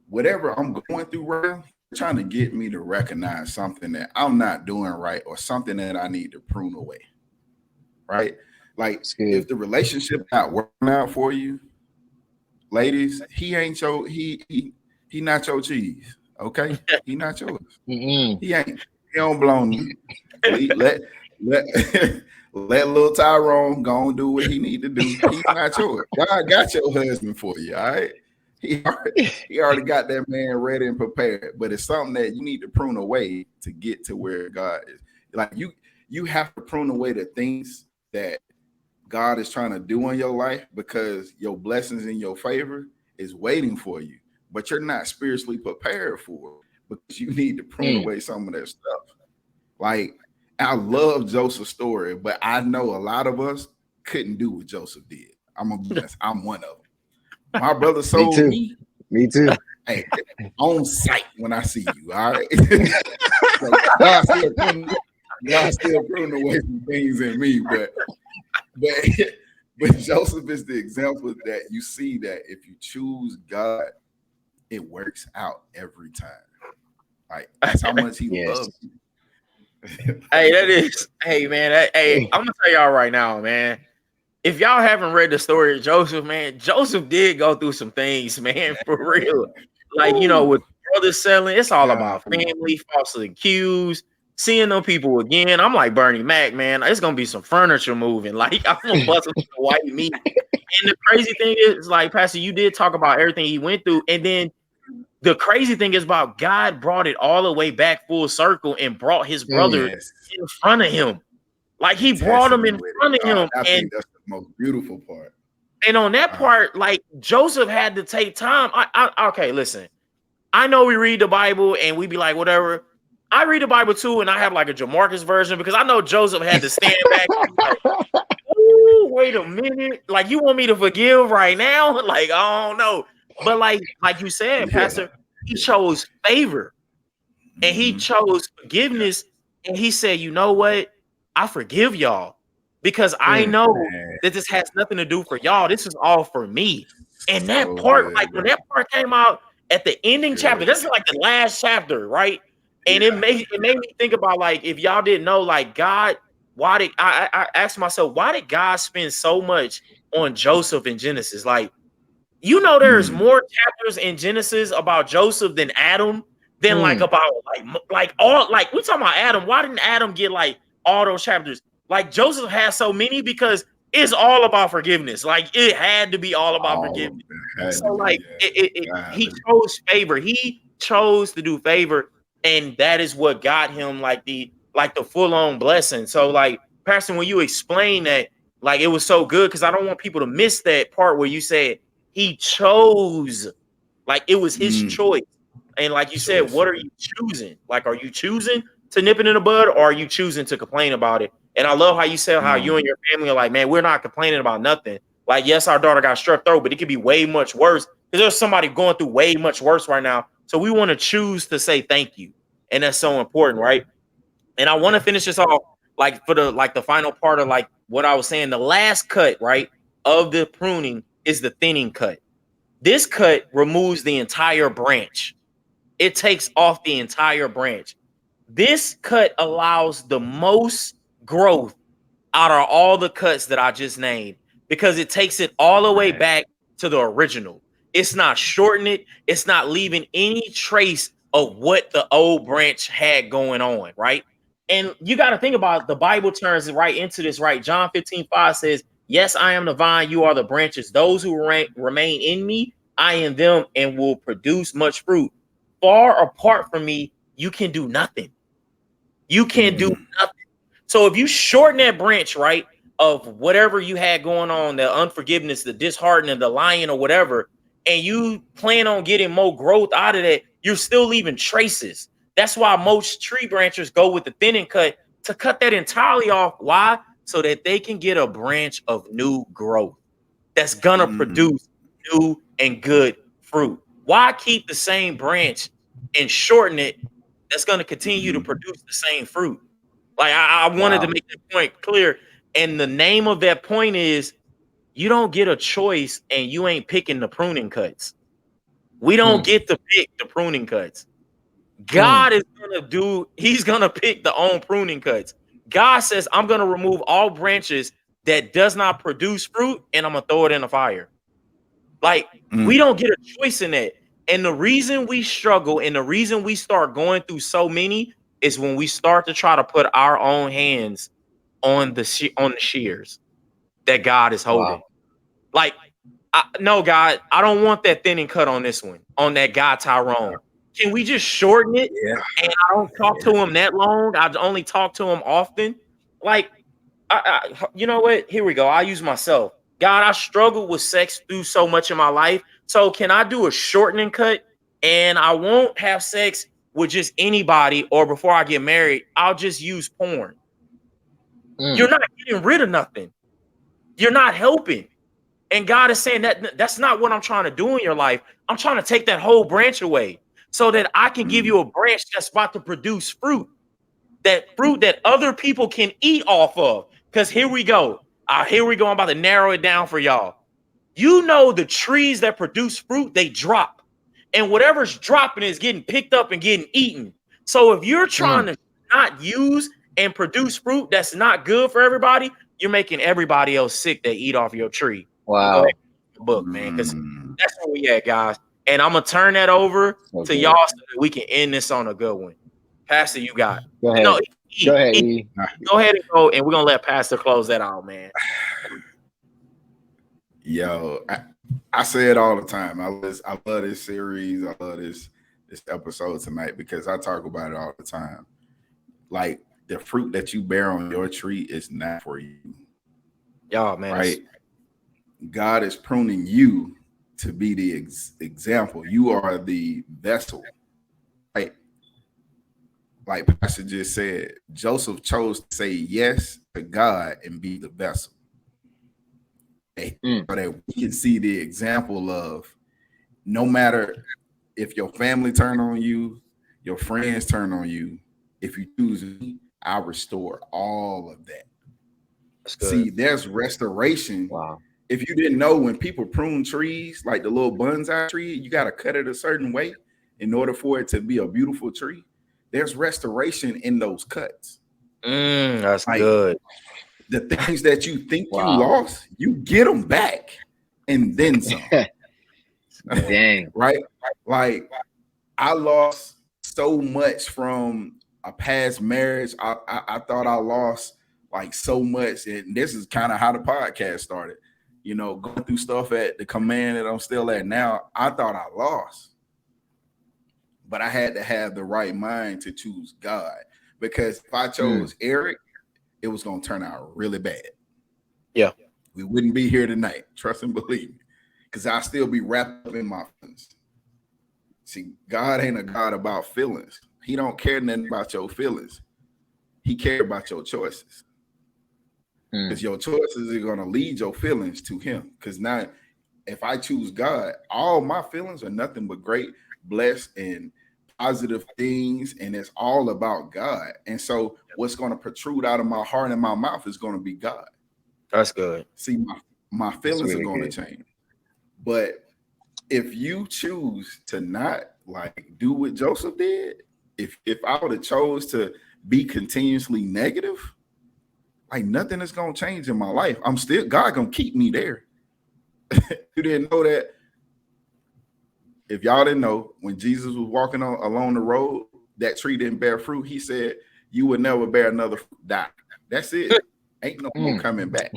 whatever I'm going through right now, you're trying to get me to recognize something that I'm not doing right, or something that I need to prune away. Right? Like, if the relationship not working out for you, ladies, he ain't your he not your cheese. Okay? He not yours. He ain't. He don't belong to you. Let little Tyrone go and do what he need to do. He's not yours. God got your husband for you. All right. He already got that man ready and prepared. But it's something that you need to prune away to get to where God is. Like, you have to prune away the things that God is trying to do in your life, because your blessings in your favor is waiting for you, but you're not spiritually prepared for it, because you need to prune away some of that stuff. Like, I love Joseph's story, but I know a lot of us couldn't do what Joseph did. I'm one of them. My brother sold me. Me too. Hey, on sight when I see you. All right. So y'all still pruning away some things in me, but Joseph is the example that you see that if you choose God, it works out every time. Like, that's how much he loves you. Hey, man, I'm gonna tell y'all right now, man. If y'all haven't read the story of Joseph, man, Joseph did go through some things, man, for real. Like, with brothers selling, it's all about family, falsely accused, seeing them people again. I'm like Bernie Mac, man. It's gonna be some furniture moving. Like, I'm gonna bust some white meat. And the crazy thing is, like, Pastor, you did talk about everything he went through, and then the crazy thing is about God brought it all the way back full circle and brought his brother in front of him. Like, he brought him in front of him. I think that's the most beautiful part. And on that part, like Joseph had to take time. Okay, listen. I know we read the Bible and we be like, whatever. I read the Bible too, and I have like a Jarmarcus version because I know Joseph had to stand back and be like, ooh, wait a minute. Like, you want me to forgive right now? Like, I don't know. But like you said, Pastor, he chose favor and he chose forgiveness. And he said, you know what? I forgive y'all because I know that this has nothing to do for y'all. This is all for me. And that part, like when that part came out at the ending chapter, this is like the last chapter, right? And it made me think about, like, if y'all didn't know, like, God, why did I asked myself, why did God spend so much on Joseph in Genesis? Like, you know, there's more chapters in Genesis about Joseph than Adam, than like about like all, like, we talking about Adam. Why didn't Adam get like all those chapters? Like, Joseph has so many because it's all about forgiveness. Like, it had to be all about forgiveness. So like he chose favor. He chose to do favor, and that is what got him like the full-on blessing. So like, Pastor, when you explain that, like, it was so good because I don't want people to miss that part where you said he chose, like it was his choice. And like you said, what are you choosing? Like, are you choosing to nip it in the bud, or are you choosing to complain about it? And I love how you said how you and your family are like, man, we're not complaining about nothing. Like, yes, our daughter got strep throat, but it could be way much worse because there's somebody going through way much worse right now. So we want to choose to say thank you. And that's so important, right? And I want to finish this off like for the final part of like what I was saying. The last cut, right, of the pruning is the thinning cut. This cut removes the entire branch. It takes off the entire branch. This cut allows the most growth out of all the cuts that I just named because it takes it all the way back to the original. It's not shortening it. It's not leaving any trace of what the old branch had going on, right? And you got to think about it. The Bible turns right into this, right? John 15:5 says, yes, I am the vine, you are the branches. Those who remain in me, I in them, and will produce much fruit. Far apart from me, you can do nothing. You can't do nothing. So if you shorten that branch, right, of whatever you had going on, the unforgiveness, the disheartening, the lying, or whatever, and you plan on getting more growth out of that, you're still leaving traces. That's why most tree branchers go with the thinning cut to cut that entirely off. Why? So that they can get a branch of new growth that's gonna produce new and good fruit. Why keep the same branch and shorten it that's gonna continue to produce the same fruit? Like, I wanted to make that point clear. And the name of that point is, you don't get a choice and you ain't picking the pruning cuts. We don't get to pick the pruning cuts. God is he's gonna pick the own pruning cuts. God says, I'm gonna remove all branches that does not produce fruit, and I'm gonna throw it in the fire. Like, we don't get a choice in that. And the reason we struggle and the reason we start going through so many is when we start to try to put our own hands on the shears that God is holding. Like, no, God, I don't want that thinning cut on this one, on that guy Tyrone. Can we just shorten it? And I don't talk to him that long. I only talk to him often. Like, you know what? Here we go. I'll use myself. God, I struggled with sex through so much in my life. So can I do a shortening cut? And I won't have sex with just anybody, or before I get married, I'll just use porn. You're not getting rid of nothing. You're not helping. And God is saying that that's not what I'm trying to do in your life. I'm trying to take that whole branch away so that I can give you a branch that's about to produce fruit. That fruit that other people can eat off of. Because here we go. Here we go. I'm about to narrow it down for y'all. You know, the trees that produce fruit, they drop. And whatever's dropping is getting picked up and getting eaten. So if you're trying to not use and produce fruit that's not good for everybody, you're making everybody else sick that eat off your tree. Wow. Book, man, because that's where we at, guys. And I'm gonna turn that over to y'all so that we can end this on a good one. Pastor, you got it. Go ahead. No, Go ahead, E. Go ahead and go, and we're gonna let Pastor close that out, man. Yo, I say it all the time. I love this series. I love this episode tonight because I talk about it all the time. Like, the fruit that you bear on your tree is not for you. Y'all, man. Right? God is pruning you to be the example. You are the vessel, right? Like Pastor just said, Joseph chose to say yes to God and be the vessel. So that we can see the example of, no matter if your family turn on you, your friends turn on you, if you choose me, I'll restore all of that. That's good. See, there's restoration. Wow. If you didn't know, when people prune trees, like the little bonsai tree, you got to cut it a certain way in order for it to be a beautiful tree. There's restoration in those cuts. That's like, good. The things that you think you Wow. lost, you get them back and then some. Dang. Right? Like, I lost so much from a past marriage. I thought I lost like so much. And this is kind of how the podcast started. You know, going through stuff at the command that I'm still at now, I thought I lost. But I had to have the right mind to choose God. Because if I chose Eric, it was going to turn out really bad. Yeah. We wouldn't be here tonight. Trust and believe me. Because I'll still be wrapped up in my feelings. See, God ain't a God about feelings. He don't care nothing about your feelings. He cares about your choices. Because your choices are going to lead your feelings to him. Because now, if I choose God, all my feelings are nothing but great, blessed, and positive things. And it's all about God. And so what's going to protrude out of my heart and my mouth is going to be God. That's good. See, my feelings are going to change. But if you choose to not like do what Joseph did, if I would have chose to be continuously negative, like nothing is gonna change in my life. I'm still, God gonna keep me there. You didn't know that? If y'all didn't know, when Jesus was walking along the road, that tree didn't bear fruit. He said, "You would never bear another fruit. Die." That's it. Ain't no more coming back.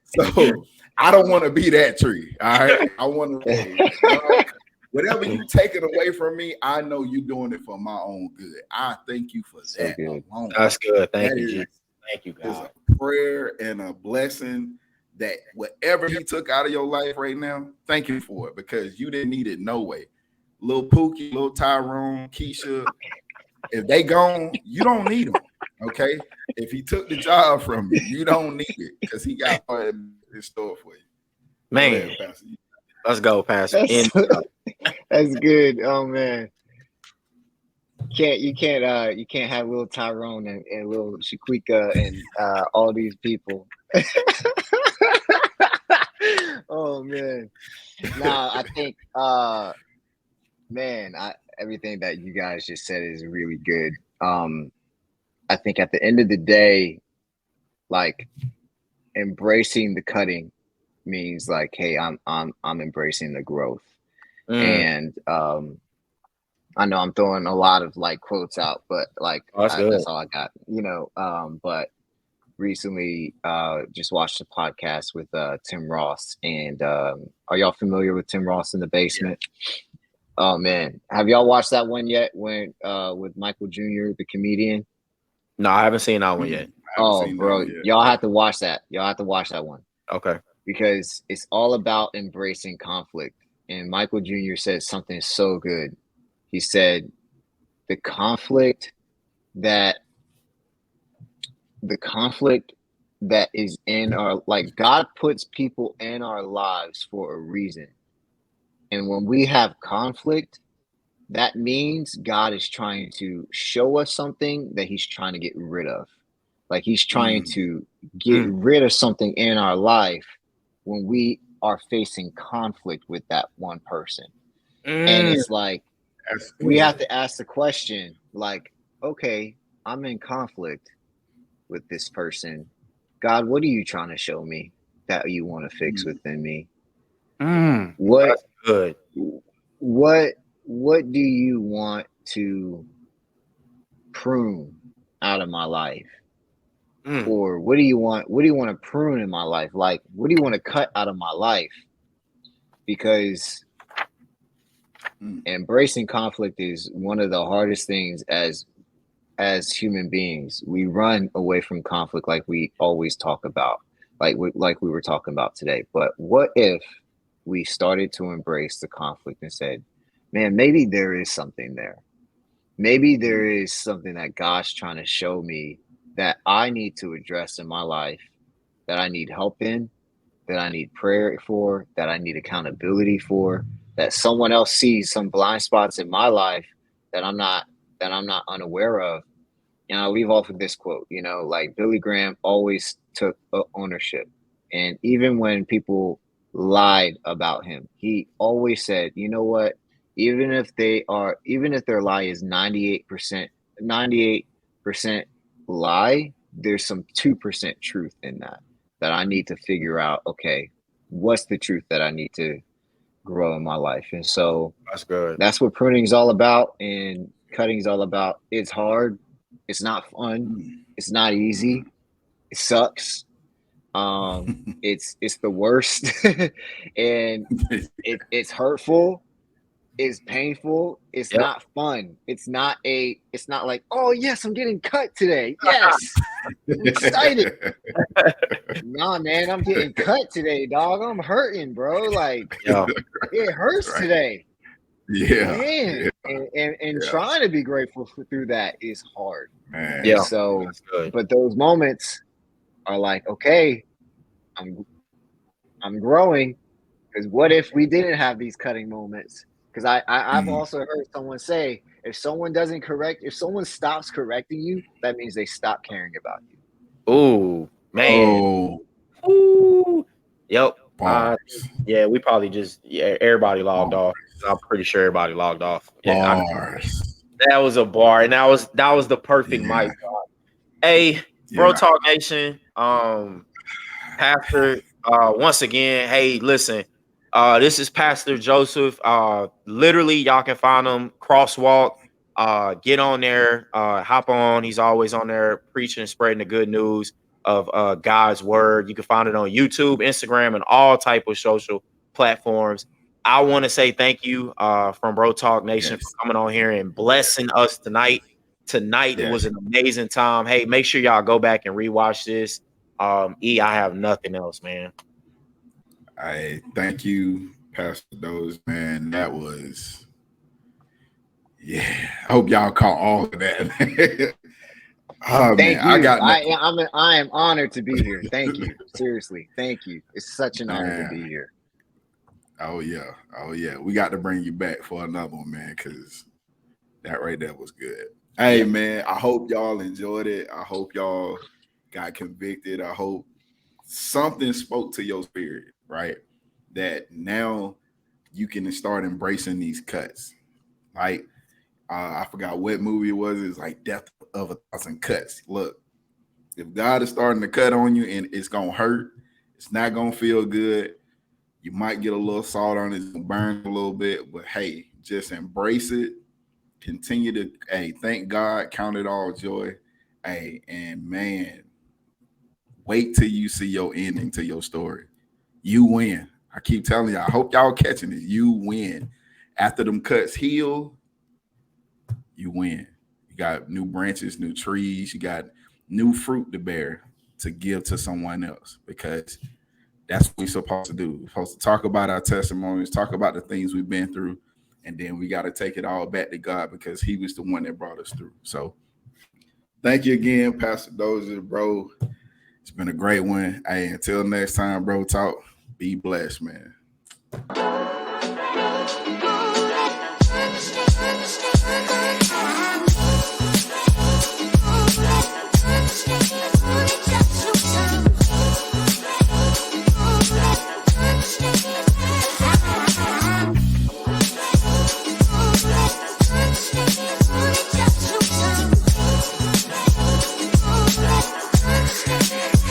So I don't want to be that tree. All right. I want to, whatever you take it away from me, I know you're doing it for my own good. I thank you for that alone. That's good. Thank you, Jesus. Thank you, God. It's a prayer and a blessing that whatever he took out of your life right now, thank you for it, because you didn't need it no way. Little Pookie, little Tyrone, Keisha, if they gone, you don't need them. Okay. If he took the job from you, you don't need it, because he got in store for you. Man, go ahead, let's go, Pastor. That's good. Oh man. You can't have little Tyrone and little Shaquika and all these people. Oh man. Nah, I think everything that you guys just said is really good. I think at the end of the day, like, embracing the cutting means like, hey, I'm embracing the growth. And I know I'm throwing a lot of like quotes out, but like that's all I got, you know. But recently just watched a podcast with Tim Ross, and are y'all familiar with Tim Ross in the Basement? Yeah. Oh man, have y'all watched that one yet? When with Michael Jr., the comedian? No, I haven't seen that one yet. Oh, bro, y'all have to watch that. Y'all have to watch that one. Okay. Because it's all about embracing conflict. And Michael Jr. said something so good. He said, the conflict that is in our, like, God puts people in our lives for a reason. And when we have conflict, that means God is trying to show us something that he's trying to get rid of. Like, he's trying to get rid of something in our life when we are facing conflict with that one person. And it's like, we have to ask the question, like, okay, I'm in conflict with this person. God, what are you trying to show me that you want to fix within me? What do you want to prune out of my life? Or what do you want to prune in my life? Like, what do you want to cut out of my life? Because embracing conflict is one of the hardest things as human beings. We run away from conflict, like we always talk about. like we were talking about today. But what if we started to embrace the conflict and said, man, maybe there is something there. Maybe there is something that God's trying to show me that I need to address in my life, that I need help in, that I need prayer for, that I need accountability for, that someone else sees some blind spots in my life that I'm not unaware of. And I'll leave off with this quote, you know, like Billy Graham always took ownership. And even when people lied about him, he always said, you know what, even if their lie is 98% lie, there's some 2% truth in that I need to figure out, okay, what's the truth that I need to grow in my life? And so That's good. that's what pruning is all about, and cutting is all about. It's hard. It's not fun. It's not easy. It sucks. It's the worst, and it's hurtful. It's painful. It's Yep. not fun. It's not like, oh yes, I'm getting cut today. Yes, I'm excited. Nah, man, I'm getting cut today, dog. I'm hurting, bro. Like, Yeah. it hurts Right. today. Yeah. Man, Yeah. and trying to be grateful through that is hard. Man. Yeah. So, That's good. but those moments are like, okay, I'm growing. Because what if we didn't have these cutting moments? Because I've also heard someone say, if someone stops correcting you, that means they stop caring about you. Ooh, man. Oh, Ooh. Yep. bars. Yeah, we probably just everybody logged off. I'm pretty sure everybody logged off. Yeah, Bars. that was a bar, and that was the perfect Yeah. mic drop. Hey, Bro Talk Nation, Pastor. Once again, hey, listen. This is Pastor Joseph. Literally, y'all can find him crosswalk. Get on there, hop on. He's always on there preaching and spreading the good news of God's word. You can find it on YouTube, Instagram, and all type of social platforms. I want to say thank you from Bro Talk Nation for coming on here and blessing us tonight. Tonight it was an amazing time. Hey, make sure y'all go back and rewatch this. I have nothing else, man. I thank you, Pastor Doze, man. That was, I hope y'all caught all of that, man. Oh, Thank man, you. I am honored to be here. Thank you. Seriously, thank you. It's such an honor to be here. Oh yeah. We got to bring you back for another one, man, because that right there was good. Hey, man, I hope y'all enjoyed it. I hope y'all got convicted. I hope something spoke to your spirit, right? That now you can start embracing these cuts. Like, I forgot what movie it was. It's like Death of 1,000 Cuts. Look, if God is starting to cut on you and it's going to hurt, it's not going to feel good. You might get a little salt on it, it's gonna burn a little bit, but hey, just embrace it. Continue to, thank God, count it all joy. Hey, and man, wait till you see your ending to your story. You win. I keep telling you, I hope y'all catching it. You win. After them cuts heal, you win. You got new branches, new trees, you got new fruit to bear to give to someone else, because that's what we're supposed to do. We're supposed to talk about our testimonies, talk about the things we've been through, and then we got to take it all back to God, because he was the one that brought us through. So thank you again, Pastor Dozier, bro. It's been a great one. Hey, until next time, Bro Talk, be blessed, man.